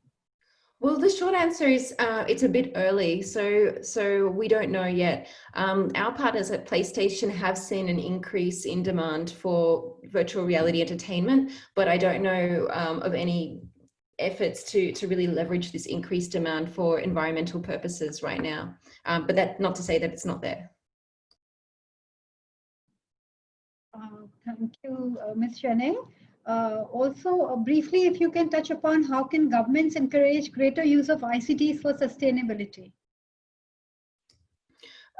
Speaker 4: Well, the short answer is it's a bit early, so we don't know yet. Our partners at PlayStation have seen an increase in demand for virtual reality entertainment, but I don't know of any efforts to really leverage this increased demand for environmental purposes right now. But that's not to say that it's not there.
Speaker 1: Thank you, Ms. Shane. Also, briefly, if you can touch upon how can governments encourage greater use of ICTs for sustainability?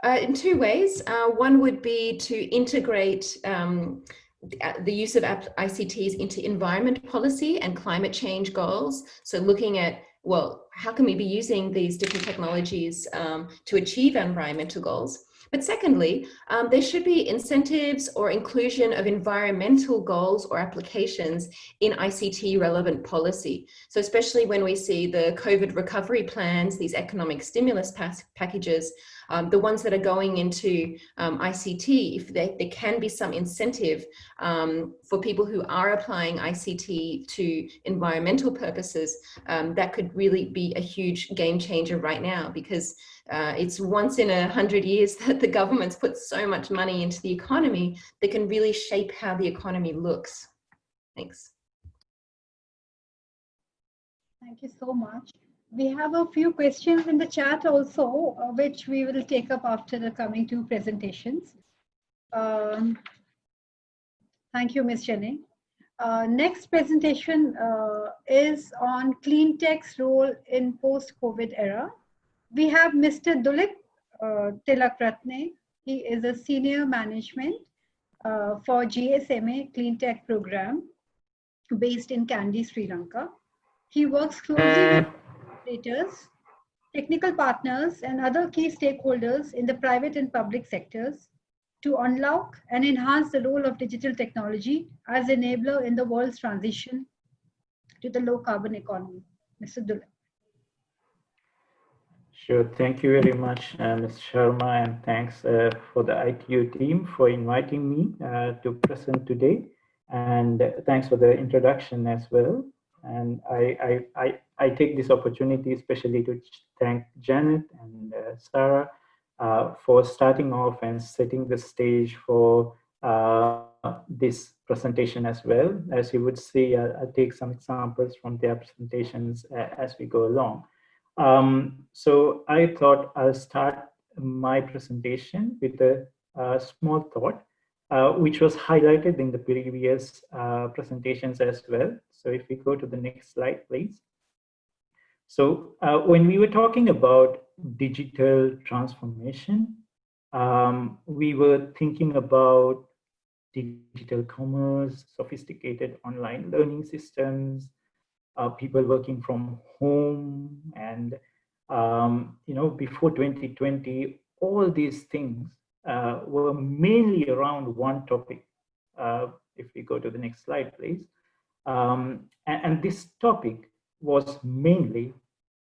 Speaker 4: In two ways. One would be to integrate the use of ICTs into environment policy and climate change goals. So looking at, well, how can we be using these different technologies to achieve environmental goals? But secondly, there should be incentives or inclusion of environmental goals or applications in ICT relevant policy. So especially when we see the COVID recovery plans, these economic stimulus packages, the ones that are going into ICT, if there can be some incentive for people who are applying ICT to environmental purposes, that could really be a huge game changer right now, because it's once in 100 years that the government's put so much money into the economy that can really shape how the economy looks. Thanks.
Speaker 1: Thank you so much. We have a few questions in the chat also, which we will take up after the coming two presentations. Thank you, Ms. Chennai. Next presentation is on clean tech's role in post-COVID era. We have Mr. Dulip Tilakratne. He is a senior management for GSMA Clean Tech program based in Kandy, Sri Lanka. He works closely with operators, technical partners, and other key stakeholders in the private and public sectors to unlock and enhance the role of digital technology as enabler in the world's transition to the low carbon economy. Mr. Dulip.
Speaker 6: Sure. Thank you very much, Ms. Sharma, and thanks for the ITU team for inviting me to present today. And thanks for the introduction as well. And I take this opportunity especially to thank Janet and Sarah for starting off and setting the stage for this presentation as well. As you would see, I'll take some examples from their presentations as we go along. So I thought I'll start my presentation with a small thought, which was highlighted in the previous presentations as well. So if we go to the next slide, please. So when we were talking about digital transformation, we were thinking about digital commerce, sophisticated online learning systems, people working from home, and before 2020, all these things were mainly around one topic. If we go to the next slide, please. And this topic was mainly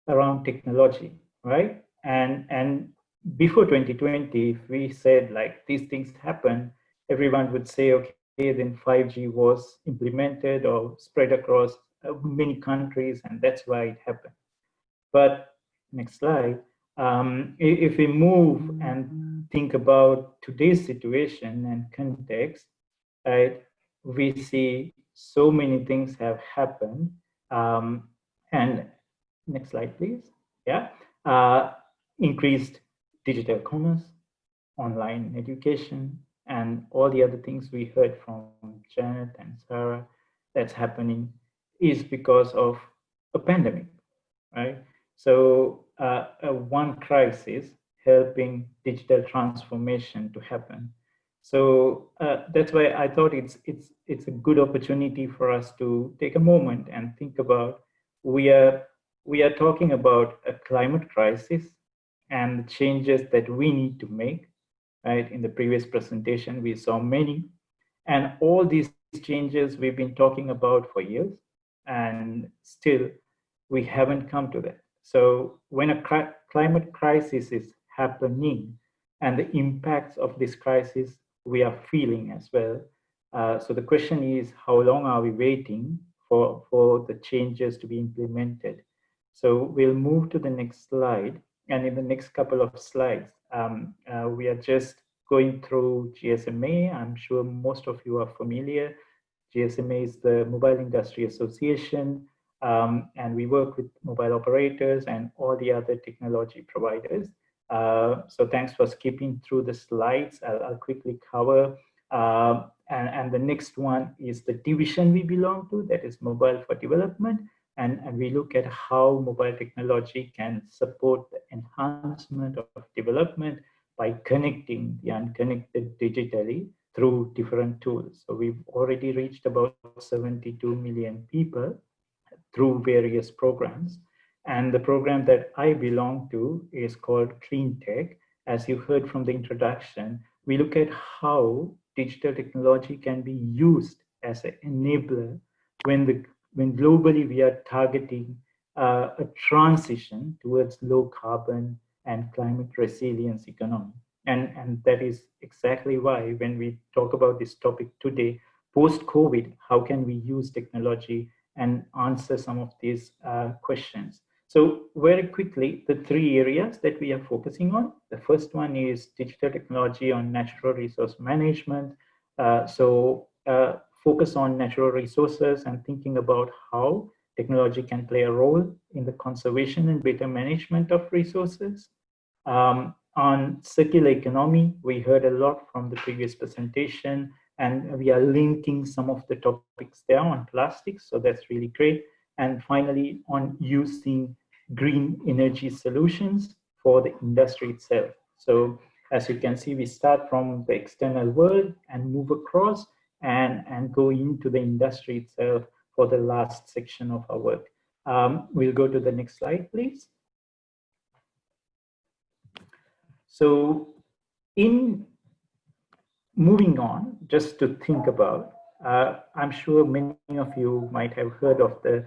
Speaker 6: around technology, right? And before 2020, if we said like these things happen, everyone would say, okay, then 5G was implemented or spread across many countries, and that's why it happened. But next slide, if we move and think about today's situation and context, right, we see so many things have happened. And next slide, please. Yeah, increased digital commerce, online education, and all the other things we heard from Janet and Sarah that's happening is because of a pandemic, right? So one crisis helping digital transformation to happen. So that's why I thought it's a good opportunity for us to take a moment and think about we are talking about a climate crisis and the changes that we need to make. Right, in the previous presentation, we saw many, and all these changes we've been talking about for years. and still we haven't come to that. So when a climate crisis is happening and the impacts of this crisis we are feeling as well. So the question is, how long are we waiting for the changes to be implemented? So we'll move to the next slide. And in the next couple of slides, we are just going through GSMA. I'm sure most of you are familiar. GSMA is the Mobile Industry Association, and we work with mobile operators and all the other technology providers. So thanks for skipping through the slides. I'll quickly cover. And the next one is the division we belong to, that is Mobile for Development. And we look at how mobile technology can support the enhancement of development by connecting the unconnected digitally through different tools. So we've already reached about 72 million people through various programs. And the program that I belong to is called Clean Tech. As you heard from the introduction, we look at how digital technology can be used as an enabler when globally we are targeting a transition towards low carbon and climate resilience economy. And that is exactly why when we talk about this topic today, post-COVID, how can we use technology and answer some of these questions? So very quickly, the three areas that we are focusing on. The first one is digital technology on natural resource management. Focus on natural resources and thinking about how technology can play a role in the conservation and better management of resources. On circular economy, we heard a lot from the previous presentation, and we are linking some of the topics there on plastics, so that's really great. And finally, on using green energy solutions for the industry itself. So as you can see, we start from the external world and move across and go into the industry itself for the last section of our work. We'll go to the next slide, please. So in moving on, just to think about, I'm sure many of you might have heard of the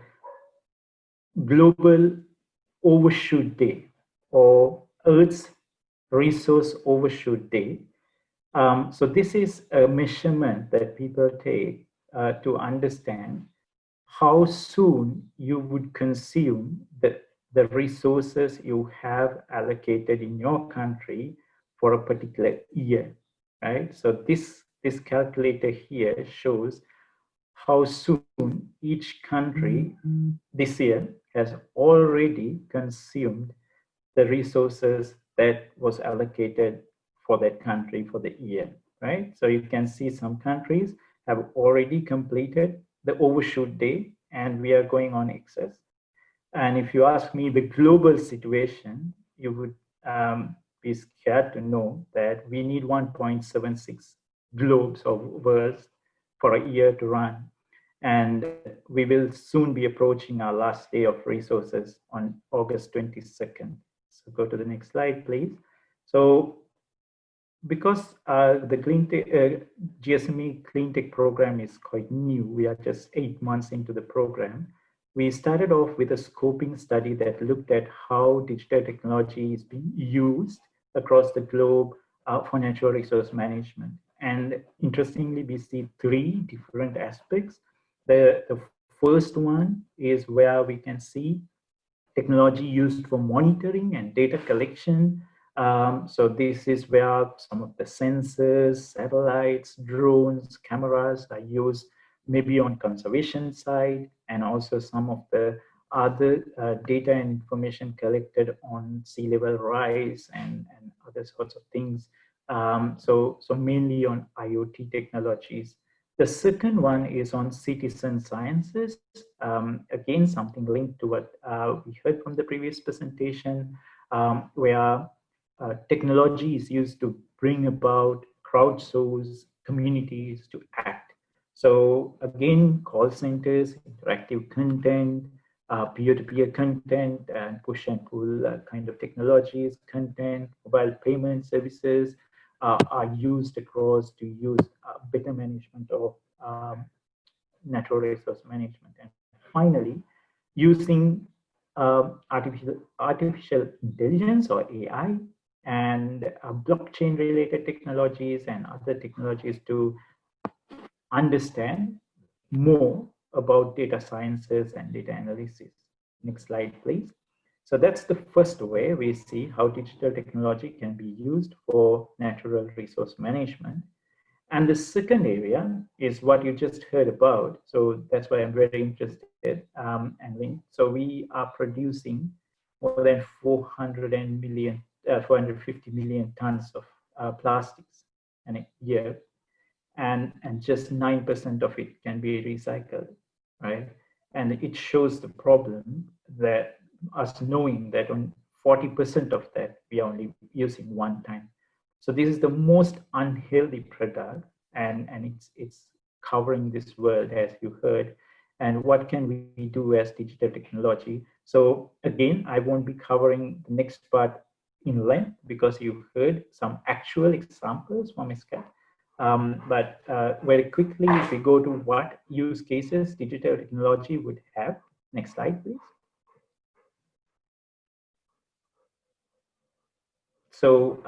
Speaker 6: Global Overshoot Day or Earth's Resource Overshoot Day. So this is a measurement that people take to understand how soon you would consume the resources you have allocated in your country for a particular year, right? So this calculator here shows how soon each country this year has already consumed the resources that was allocated for that country for the year, right? So you can see some countries have already completed the overshoot day and we are going on excess. And if you ask me the global situation, you would be scared to know that we need 1.76 globes of worlds for a year to run. And we will soon be approaching our last day of resources on August 22nd. So go to the next slide, please. So because the GSME Clean Tech program is quite new, we are just 8 months into the program. We started off with a scoping study that looked at how digital technology is being used across the globe for natural resource management. And interestingly, we see 3 different aspects. The first one is where we can see technology used for monitoring and data collection. So this is where some of the sensors, satellites, drones, cameras are used maybe on conservation side, and also some of the other data and information collected on sea level rise and other sorts of things. So mainly on IoT technologies. The second one is on citizen sciences. Again, something linked to what we heard from the previous presentation, where technology is used to bring about crowdsource communities to act. So again, call centers, interactive content, peer-to-peer content, and push and pull kind of technologies, content, mobile payment services are used across to use better management of natural resource management. And finally, using artificial intelligence or AI and blockchain related technologies and other technologies to understand more about data sciences and data analysis. Next slide, please. So that's the first way we see how digital technology can be used for natural resource management. And the second area is what you just heard about. So that's why I'm very interested. So we are producing more than 450 million tons of plastics in a year, and just 9% of it can be recycled, right? And it shows the problem that us knowing that on 40% of that we are only using one time. So this is the most unhealthy product, and it's covering this world, as you heard. And what can we do as digital technology? So again, I won't be covering the next part in length because you've heard some actual examples from Iska. But very quickly, if we go to what use cases digital technology would have. Next slide, please. So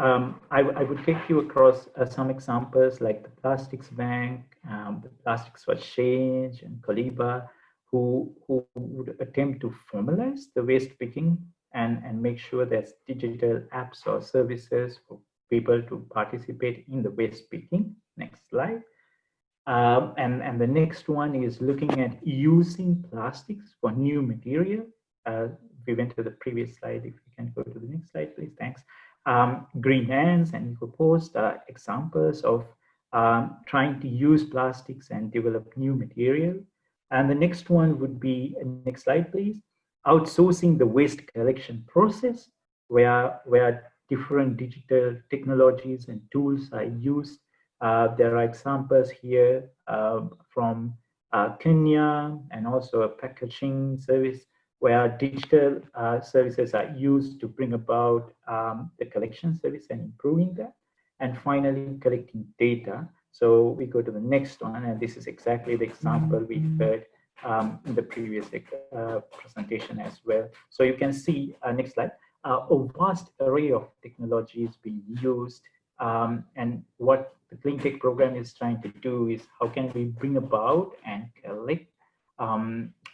Speaker 6: I would take you across some examples like the Plastics Bank, the Plastics for Change, and Coliba, who would attempt to formalize the waste picking and make sure there's digital apps or services for people to participate in the waste picking. Next slide. And the next one is looking at using plastics for new material. We went to the previous slide. If you can go to the next slide, please. Thanks. Green Hands and EcoPost are examples of trying to use plastics and develop new material. And the next one would be, next slide, please, outsourcing the waste collection process, where different digital technologies and tools are used. There are examples here from Kenya, and also a packaging service where digital services are used to bring about the collection service and improving that. And finally, collecting data. So we go to the next one, and this is exactly the example we heard in the previous presentation as well. So you can see, next slide, a vast array of technologies being used. And what the Clean Tech program is trying to do is how can we bring about and collect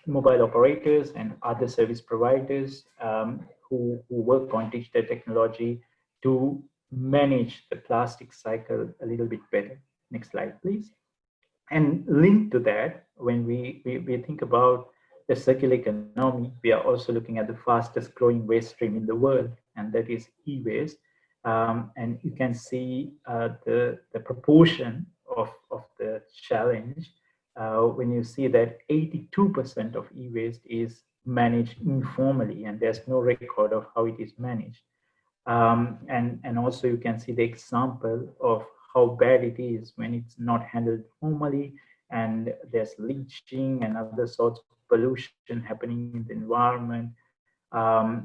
Speaker 6: mobile operators and other service providers who work on digital technology to manage the plastic cycle a little bit better. Next slide, please. And linked to that, when we think about the circular economy, we are also looking at the fastest growing waste stream in the world, and that is e-waste. And you can see the proportion of the challenge when you see that 82% of e-waste is managed informally, and there's no record of how it is managed. And also you can see the example of how bad it is when it's not handled formally, and there's leaching and other sorts of pollution happening in the environment.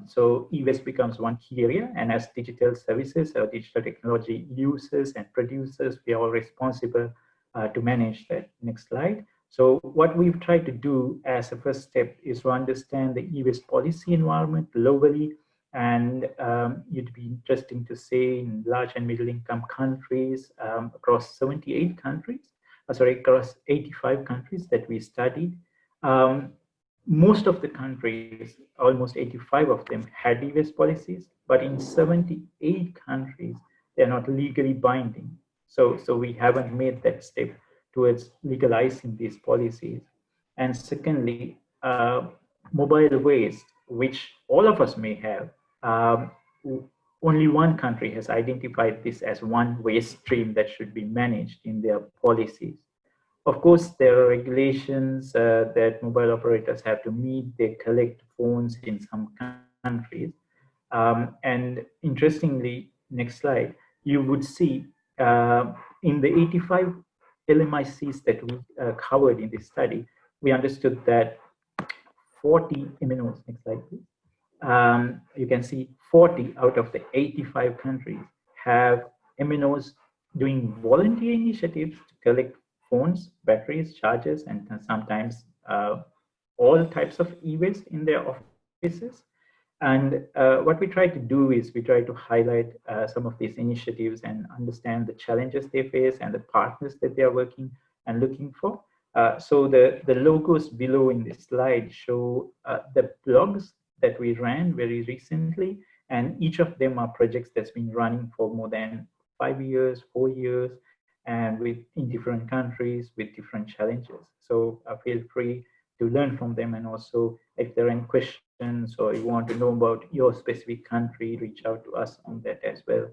Speaker 6: So e-waste becomes one key area, and as digital services or digital technology users and producers, we are all responsible to manage that. Next slide. So what we've tried to do as a first step is to understand the e-waste policy environment globally. And it'd be interesting to say in large and middle income countries across 78 countries, across 85 countries that we studied. Most of the countries, almost 85 of them, had e-waste policies, but in 78 countries, they're not legally binding. So we haven't made that step towards legalizing these policies. And secondly, mobile waste, which all of us may have, only one country has identified this as one waste stream that should be managed in their policies. Of course, there are regulations that mobile operators have to meet. They collect phones in some countries. And interestingly, next slide, you would see in the 85 LMICs that we covered in this study, we understood that 40 MNOs, next slide please. You can see 40 out of the 85 countries have MNOs doing volunteer initiatives to collect phones, batteries, chargers, and sometimes all types of e-waste in their offices. And what we try to do is we try to highlight some of these initiatives and understand the challenges they face and the partners that they are working and looking for. So the logos below in this slide show the blogs that we ran very recently, and each of them are projects that's been running for more than 5 years, 4 years, and in different countries with different challenges. So feel free to learn from them, and also if there are any questions or you want to know about your specific country, reach out to us on that as well.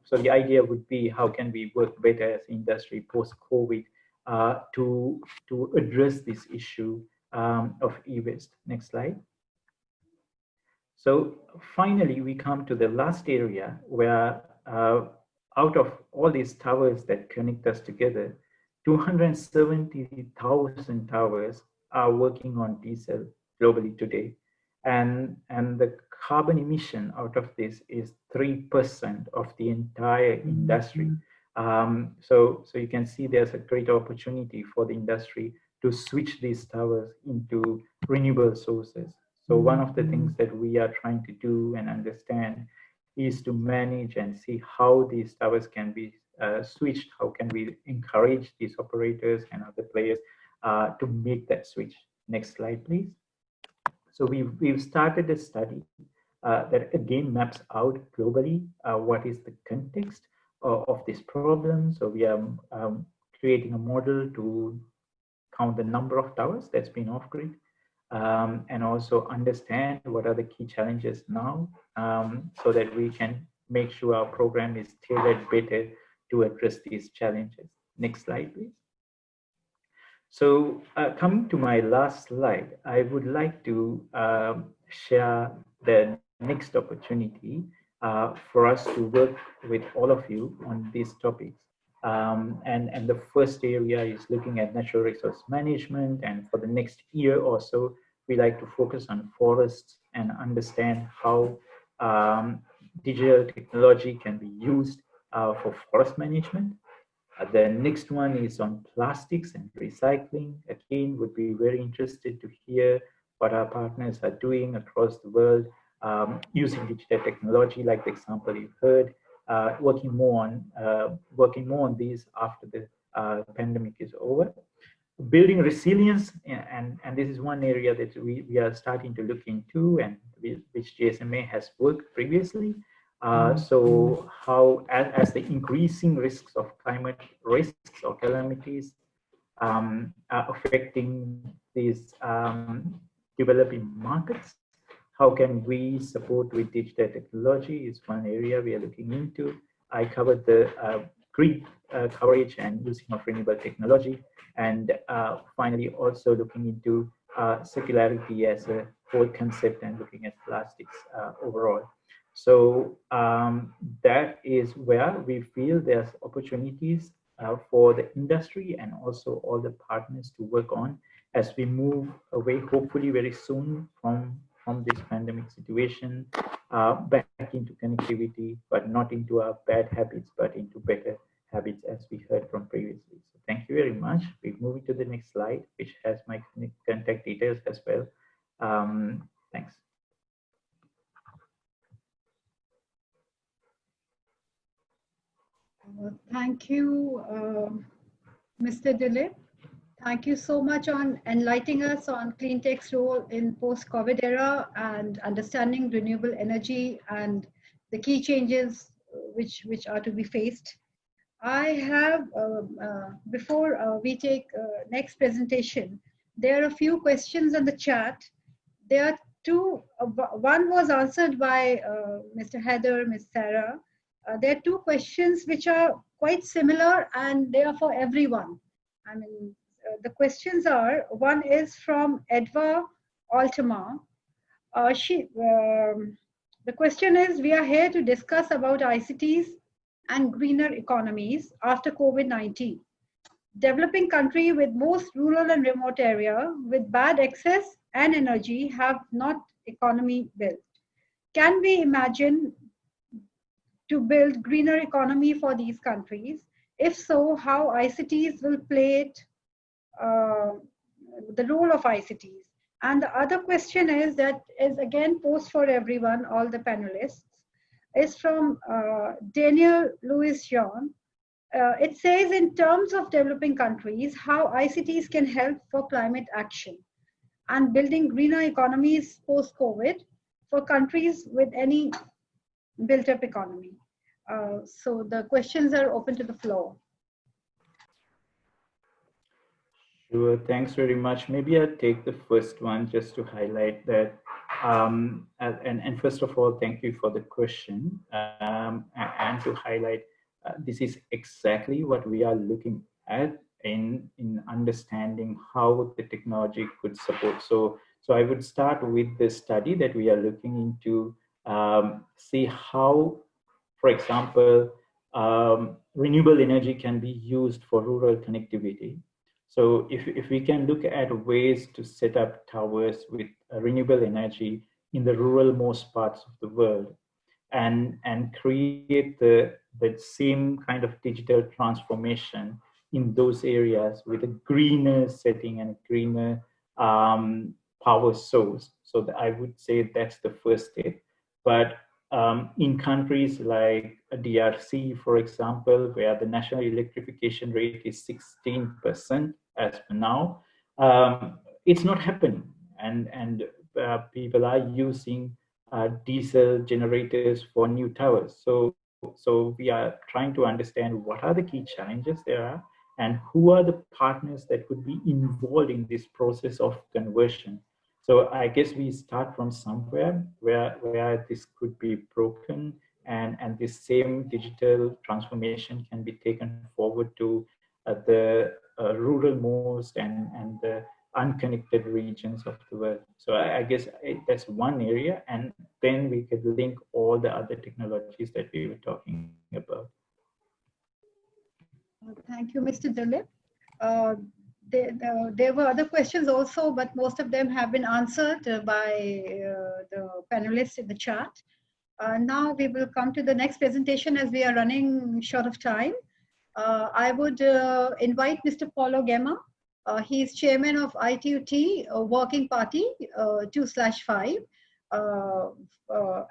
Speaker 6: So the idea would be, how can we work better as industry post-COVID to address this issue of e-waste. Next slide. So finally, we come to the last area where out of all these towers that connect us together, 270,000 towers are working on diesel globally today. And the carbon emission out of this is 3% of the entire industry. So you can see there's a great opportunity for the industry to switch these towers into renewable sources. So one of the things that we are trying to do and understand is to manage and see how these towers can be switched. How can we encourage these operators and other players to make that switch? Next slide, please. So we've started a study that again maps out globally what is the context of this problem. So we are creating a model to count the number of towers that's been off-grid, and also understand what are the key challenges now, so that we can make sure our program is tailored better to address these challenges. Next slide, please. So coming to my last slide, I would like to share the next opportunity for us to work with all of you on these topics. And the first area is looking at natural resource management. And for the next year or so, we like to focus on forests and understand how digital technology can be used for forest management. The next one is on plastics and recycling. Again, would be very interested to hear what our partners are doing across the world using digital technology, like the example you've heard, working more on these after the pandemic is over. Building resilience, and this is one area that we are starting to look into, and which GSMA has worked previously. So how, as the increasing risks of climate risks or calamities are affecting these developing markets, how can we support with digital technology is one area we are looking into. I covered the grid coverage and using of renewable technology, and finally also looking into circularity as a whole concept and looking at plastics overall. So that is where we feel there's opportunities for the industry and also all the partners to work on as we move away, hopefully very soon, from this pandemic situation, back into connectivity, but not into our bad habits, but into better habits, as we heard from previously. So thank you very much. We're moving to the next slide, which has my contact details as well. Thanks.
Speaker 1: Thank you, Mr. Dilip. Thank you so much on enlightening us on clean tech's role in post-COVID era and understanding renewable energy and the key changes which are to be faced. I have, before we take next presentation, there are a few questions in the chat. There are two, one was answered by Mr. Heather, Ms. Sarah. There are two questions which are quite similar and they are for everyone. I mean, the questions are, one is from Edva Altama. The question is, we are here to discuss about ICTs and greener economies after COVID-19. Developing country with most rural and remote area with bad access and energy have not economy built. Can we imagine to build greener economy for these countries? If so, how ICTs will play it, the role of ICTs? And the other question is that is again posed for everyone, all the panelists, is from Daniel Louis Jean. It says, in terms of developing countries, how ICTs can help for climate action and building greener economies post-COVID for countries with any built-up economy. So the questions are open to the floor.
Speaker 6: Sure, thanks very much. Maybe I'll take the first one just to highlight that. And first of all, thank you for the question. And to highlight, this is exactly what we are looking at in understanding how the technology could support. So I would start with the study that we are looking into, see how, for example, renewable energy can be used for rural connectivity. So if we can look at ways to set up towers with renewable energy in the ruralmost parts of the world and create the same kind of digital transformation in those areas with a greener setting and a greener power source. So I would say that's the first step. But in countries like DRC, for example, where the national electrification rate is 16% as per now, it's not happening. And people are using diesel generators for new towers. So we are trying to understand what are the key challenges there are and who are the partners that could be involved in this process of conversion. So I guess we start from somewhere where this could be broken and this same digital transformation can be taken forward to the ruralmost and the unconnected regions of the world. So I guess that's one area, and then we could link all the other technologies that we were talking about.
Speaker 1: Thank you, Mr. Dilip. There were other questions also, but most of them have been answered by the panelists in the chat. Now we will come to the next presentation as we are running short of time. I would invite Mr. Paulo Gema. He is chairman of ITUT Working Party 2/5.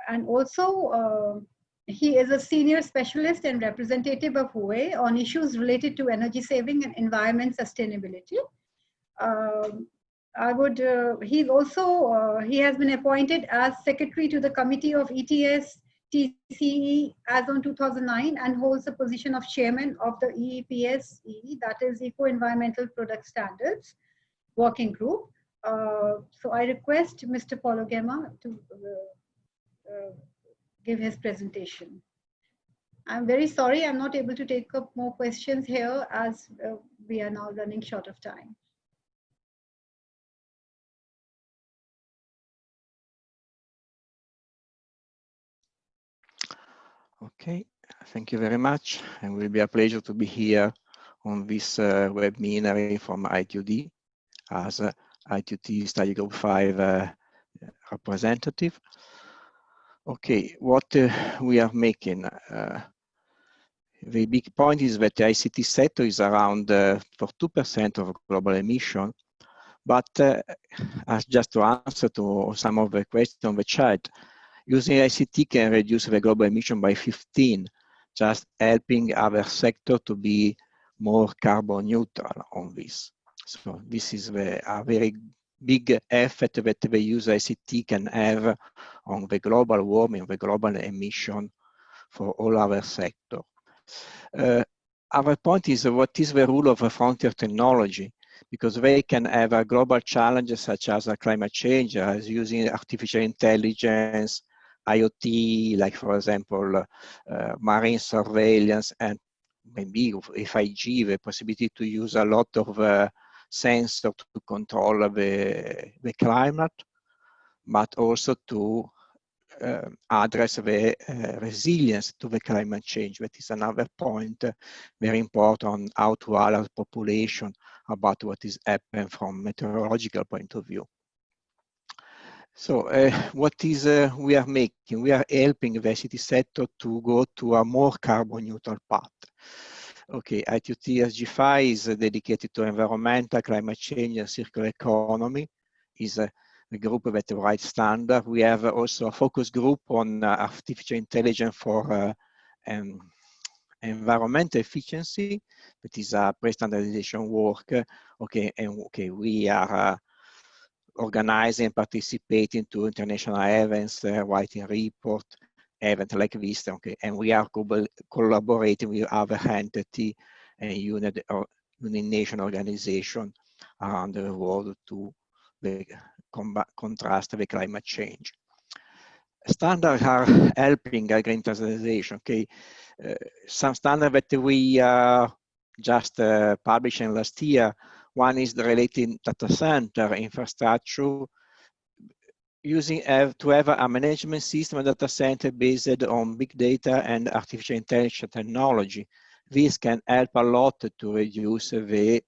Speaker 1: And also he is a senior specialist and representative of HUE on issues related to energy saving and environment sustainability. He's also, he has been appointed as secretary to the Committee of ETS TCE as on 2009 and holds the position of chairman of the EEPSE, that is Eco-Environmental Product Standards Working Group. So I request Mr. Paulo Gema to give his presentation. I'm very sorry I'm not able to take up more questions here as we are now running short of time.
Speaker 7: Okay, thank you very much. It will be a pleasure to be here on this webinar from ITUD as ITUT Study Group 5 representative. Okay, what we are making. The big point is that the ICT sector is around for 2% of global emission, but as just to answer to some of the questions on the chat, using ICT can reduce the global emission by 15, just helping other sectors to be more carbon neutral on this. So this is a very big effort that the use ICT can have on the global warming, the global emission for all our sectors. Our point is, what is the role of a frontier technology? Because they can have a global challenges such as climate change, as using artificial intelligence, IoT, like for example, marine surveillance, and maybe with 5G, the possibility to use a lot of sensors to control the climate, but also to address the resilience to the climate change. That is another point very important, how to alert population about what is happening from meteorological point of view. So what is we are making? We are helping the ICT sector to go to a more carbon neutral path. Okay, ITUT SG5 is dedicated to environmental, climate change, and circular economy. is the group that writes standard. We have also a focus group on artificial intelligence for environmental efficiency. That is a pre-standardization work. We are organizing and participating to international events, writing report, events like this. And we are collaborating with other entity and United Nation organization around the world to contrast the climate change. Standards are helping green transition. Some standards that we just published last year. One is the related data center infrastructure, using to have a management system data center based on big data and artificial intelligence technology. This can help a lot to reduce the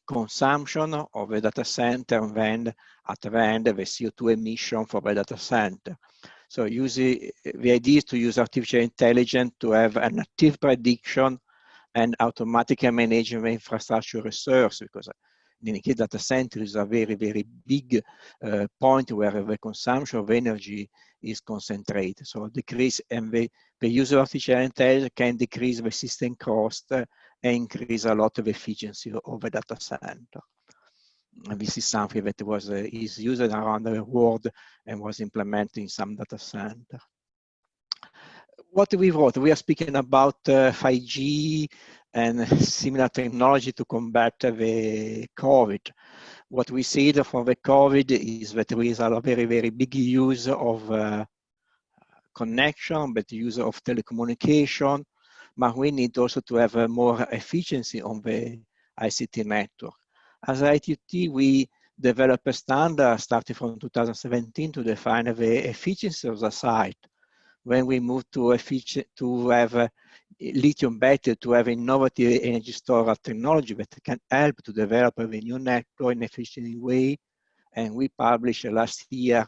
Speaker 7: consumption of a data center and at the end the CO2 emission for the data center. So the idea is to use artificial intelligence to have an active prediction and automatic management infrastructure resource, because in any case data center is a very, very big point where the consumption of energy is concentrated. So decrease, and the use of artificial intelligence can decrease the system cost and increase a lot of efficiency of the data center. And this is something that is used around the world and was implemented in some data center. What we wrote, we are speaking about 5G and similar technology to combat the COVID. What we see for the COVID is that there is a very, very big use of connection, but use of telecommunication, but we need also to have more efficiency on the ICT network. As ITT, we developed a standard starting from 2017 to define the efficiency of the site. When we move to have lithium battery, to have innovative energy storage technology that can help to develop a new network in an efficient way. And we published last year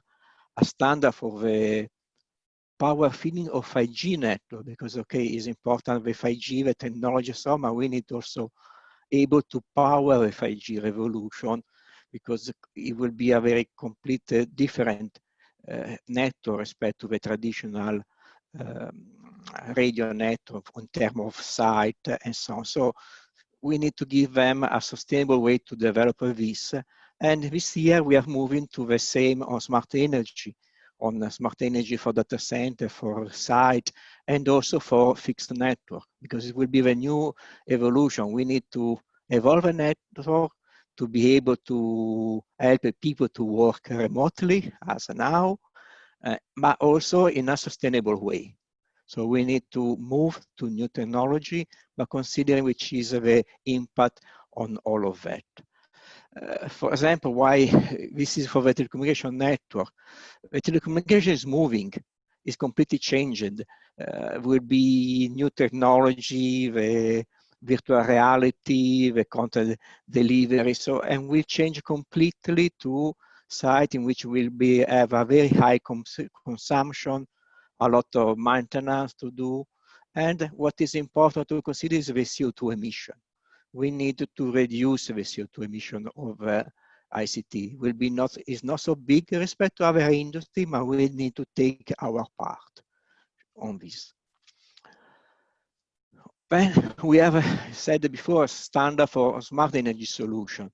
Speaker 7: a standard for the power feeding of 5G network, because it's important the 5G, the technology, but we need also able to power the 5G revolution, because it will be a very complete different network respect to the traditional radio network in terms of site and so on. So we need to give them a sustainable way to develop this. And this year we are moving to the same on smart energy for data center, for site, and also for fixed network, because it will be the new evolution. We need to evolve a network to be able to help people to work remotely as now, but also in a sustainable way. So we need to move to new technology, but considering which is the impact on all of that. For example, why this is for the telecommunication network. The telecommunication is moving, is completely changed. Will be new technology, the virtual reality, the content delivery, and will change completely to site in which will have a very high consumption, a lot of maintenance to do. And what is important to consider is the CO2 emission. We need to reduce the CO2 emission of ICT. Is not so big respect to other industry, but we need to take our part on this. Then we have said before, standard for smart energy solution.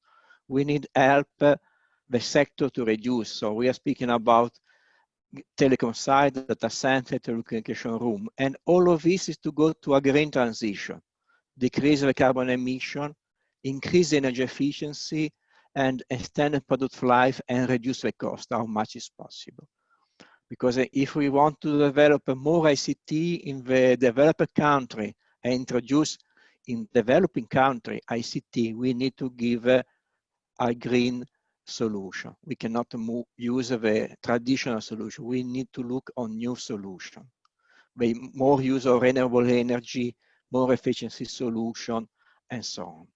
Speaker 7: We need help the sector to reduce. So we are speaking about telecom site, data center, telecommunication room. And all of this is to go to a green transition, decrease the carbon emission, increase energy efficiency, and extend the product life and reduce the cost how much is possible. Because if we want to develop more ICT in the developed country and introduce in developing country ICT, we need to give a green solution. We cannot use the traditional solution. We need to look on new solution. More use of renewable energy, more efficiency solution, and so on.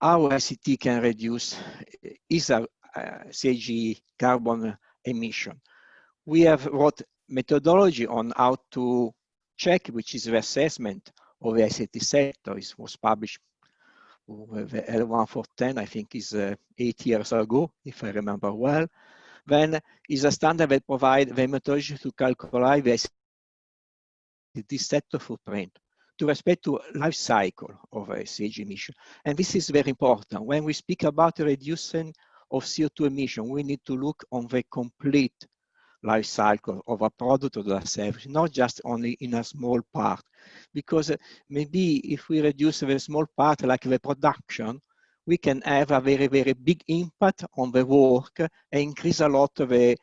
Speaker 7: How ICT can reduce CIG carbon emission. We have wrote methodology on how to check, which is the assessment of the ICT sector. It was published the L1410, I think is 8 years ago, if I remember well, then is a standard that provides the methodology to calculate the ICT sector footprint to respect to life cycle of a CAG emission. And this is very important. When we speak about reducing of CO2 emission, we need to look on the complete life cycle of a product or the service, not just only in a small part. Because maybe if we reduce the small part, like the production, we can have a very, very big impact on the work and increase a lot of the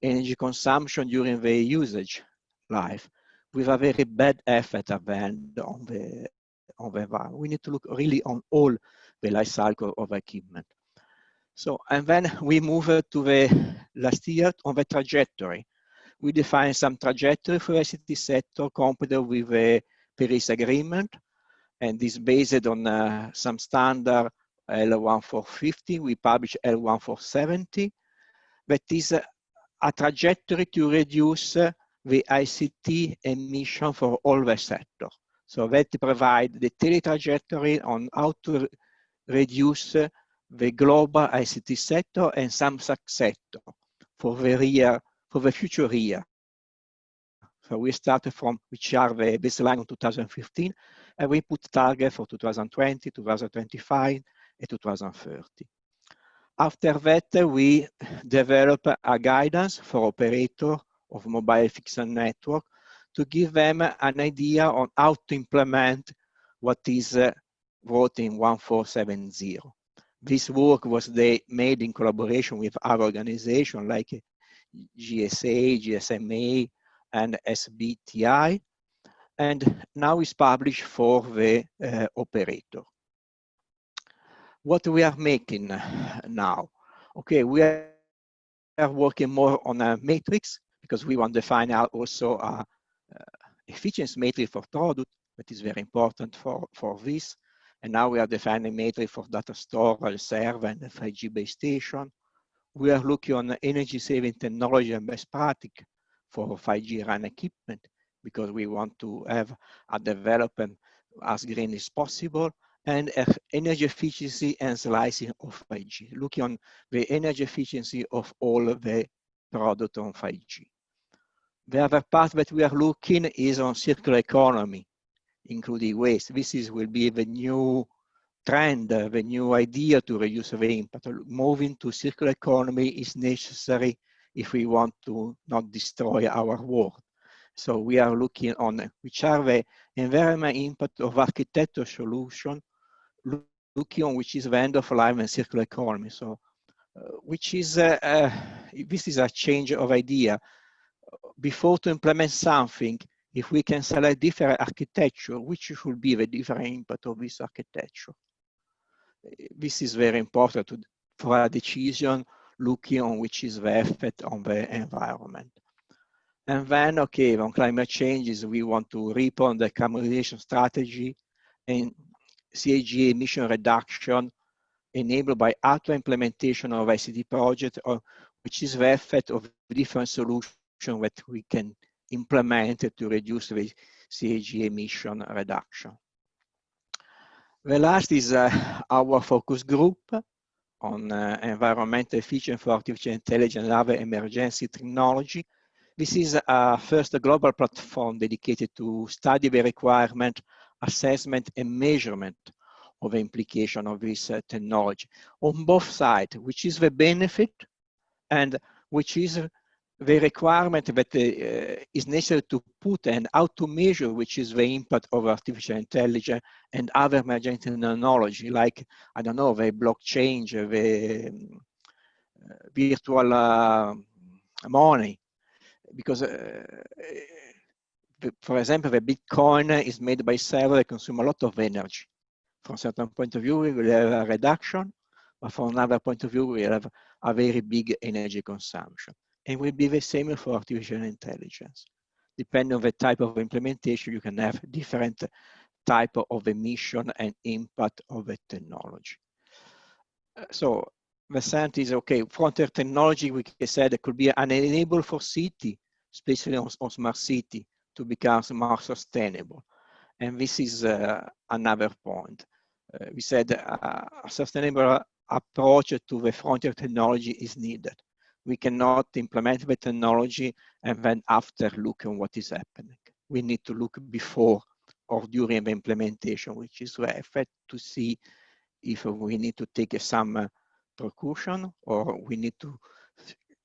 Speaker 7: energy consumption during the usage life, with a very bad effect at the end on the environment. We need to look really on all the life cycle of equipment. So, and then we move to the last year on the trajectory. We define some trajectory for the ICT sector compatible with the Paris Agreement, and this based on some standard L1450. We publish L1470. That is a trajectory to reduce the ICT emission for all the sector. So that provide the daily trajectory on how to reduce the global ICT sector and some subsector for the future year. So we started from which are the baseline of 2015, and we put target for 2020, 2025, and 2030. After that, we develop a guidance for operator of mobile fixed network to give them an idea on how to implement what is wrote in 1470. This work was made in collaboration with other organizations like GSA, GSMA, and SBTI, and now is published for the operator. What we are making now? Okay, we are working more on a matrix because we want to define out also a efficiency matrix for product that is very important for this. And now we are defining matrix for data storage, server, and the 5G base station. We are looking on energy saving technology and best practice for 5G RAN equipment because we want to have a development as green as possible, and energy efficiency and slicing of 5G, looking on the energy efficiency of all of the product on 5G. The other part that we are looking is on circular economy, including waste. This will be the new trend, the new idea to reduce the impact. Moving to circular economy is necessary if we want to not destroy our world. So we are looking on which are the environmental impact of architecture solution, looking on which is the end of life and circular economy. So which is, this is a change of idea. Before to implement something, if we can select different architecture, which should be the different impact of this architecture? This is very important for a decision looking on which is the effect on the environment. And then, okay, on climate changes, we want to report on the decarbonization strategy and CAG emission reduction enabled by actual implementation of ICT project, or which is the effect of different solutions that we can implement to reduce the CAG emission reduction. The last is our focus group on environmental efficiency for artificial intelligence and other emergency technology. This is first a global platform dedicated to study the requirement, assessment, and measurement of the implication of this technology on both sides, which is the benefit and which is the requirement that is necessary to put and how to measure which is the impact of artificial intelligence and other emerging technology, like, I don't know, the blockchain, the virtual money. Because, for example, the Bitcoin is made by server that consume a lot of energy. From a certain point of view, we will have a reduction, but from another point of view, we have a very big energy consumption. And will be the same for artificial intelligence. Depending on the type of implementation, you can have different type of emission and impact of the technology. So the science is, okay, frontier technology, we said it could be an enabler for city, especially on smart city, to become more sustainable. And this is another point. we said a sustainable approach to the frontier technology is needed. We cannot implement the technology and then after look at what is happening. We need to look before or during the implementation, which is the effect, to see if we need to take some precaution or we need to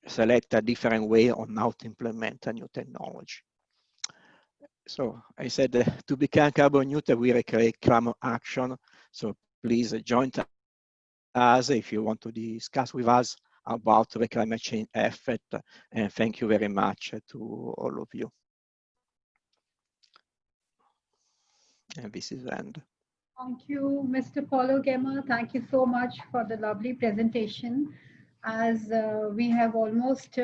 Speaker 7: select a different way on how to implement a new technology. So I said to become carbon neutral, we require climate action. So please join us if you want to discuss with us about the climate change effect. And thank you very much to all of you. And this is the end.
Speaker 1: Thank you, Mr. Paulo Gemma. Thank you so much for the lovely presentation. As we have almost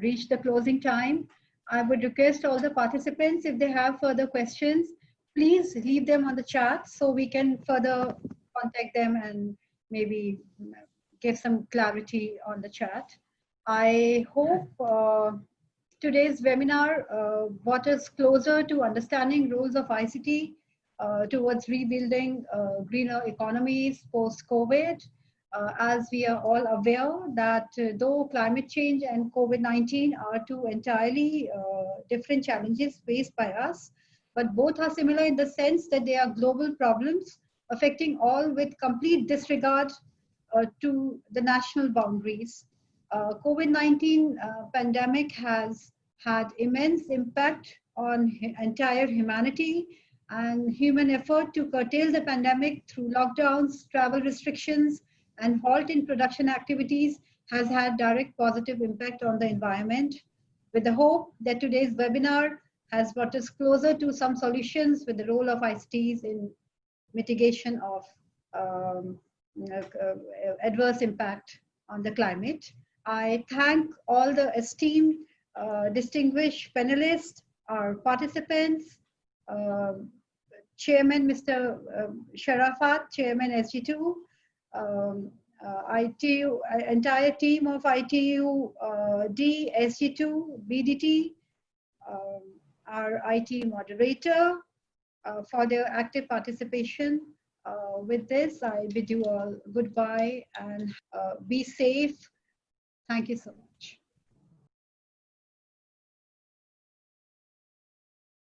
Speaker 1: reached the closing time, I would request all the participants, if they have further questions, please leave them on the chat so we can further contact them and maybe give some clarity on the chat. I hope today's webinar brought us closer to understanding roles of ICT towards rebuilding greener economies post-COVID. As we are all aware that though climate change and COVID-19 are two entirely different challenges faced by us, but both are similar in the sense that they are global problems affecting all with complete disregard to the national boundaries. COVID-19 pandemic has had immense impact on entire humanity, and human effort to curtail the pandemic through lockdowns, travel restrictions, and halt in production activities has had direct positive impact on the environment. With the hope that today's webinar has brought us closer to some solutions with the role of ICTs in mitigation of adverse impact on the climate. I thank all the esteemed, distinguished panelists, our participants, Chairman Mr. Sharafat, Chairman SG2, ITU, entire team of ITU D, SG2, BDT, our IT moderator for their active participation. With this, I bid you all goodbye and be safe. Thank you so much.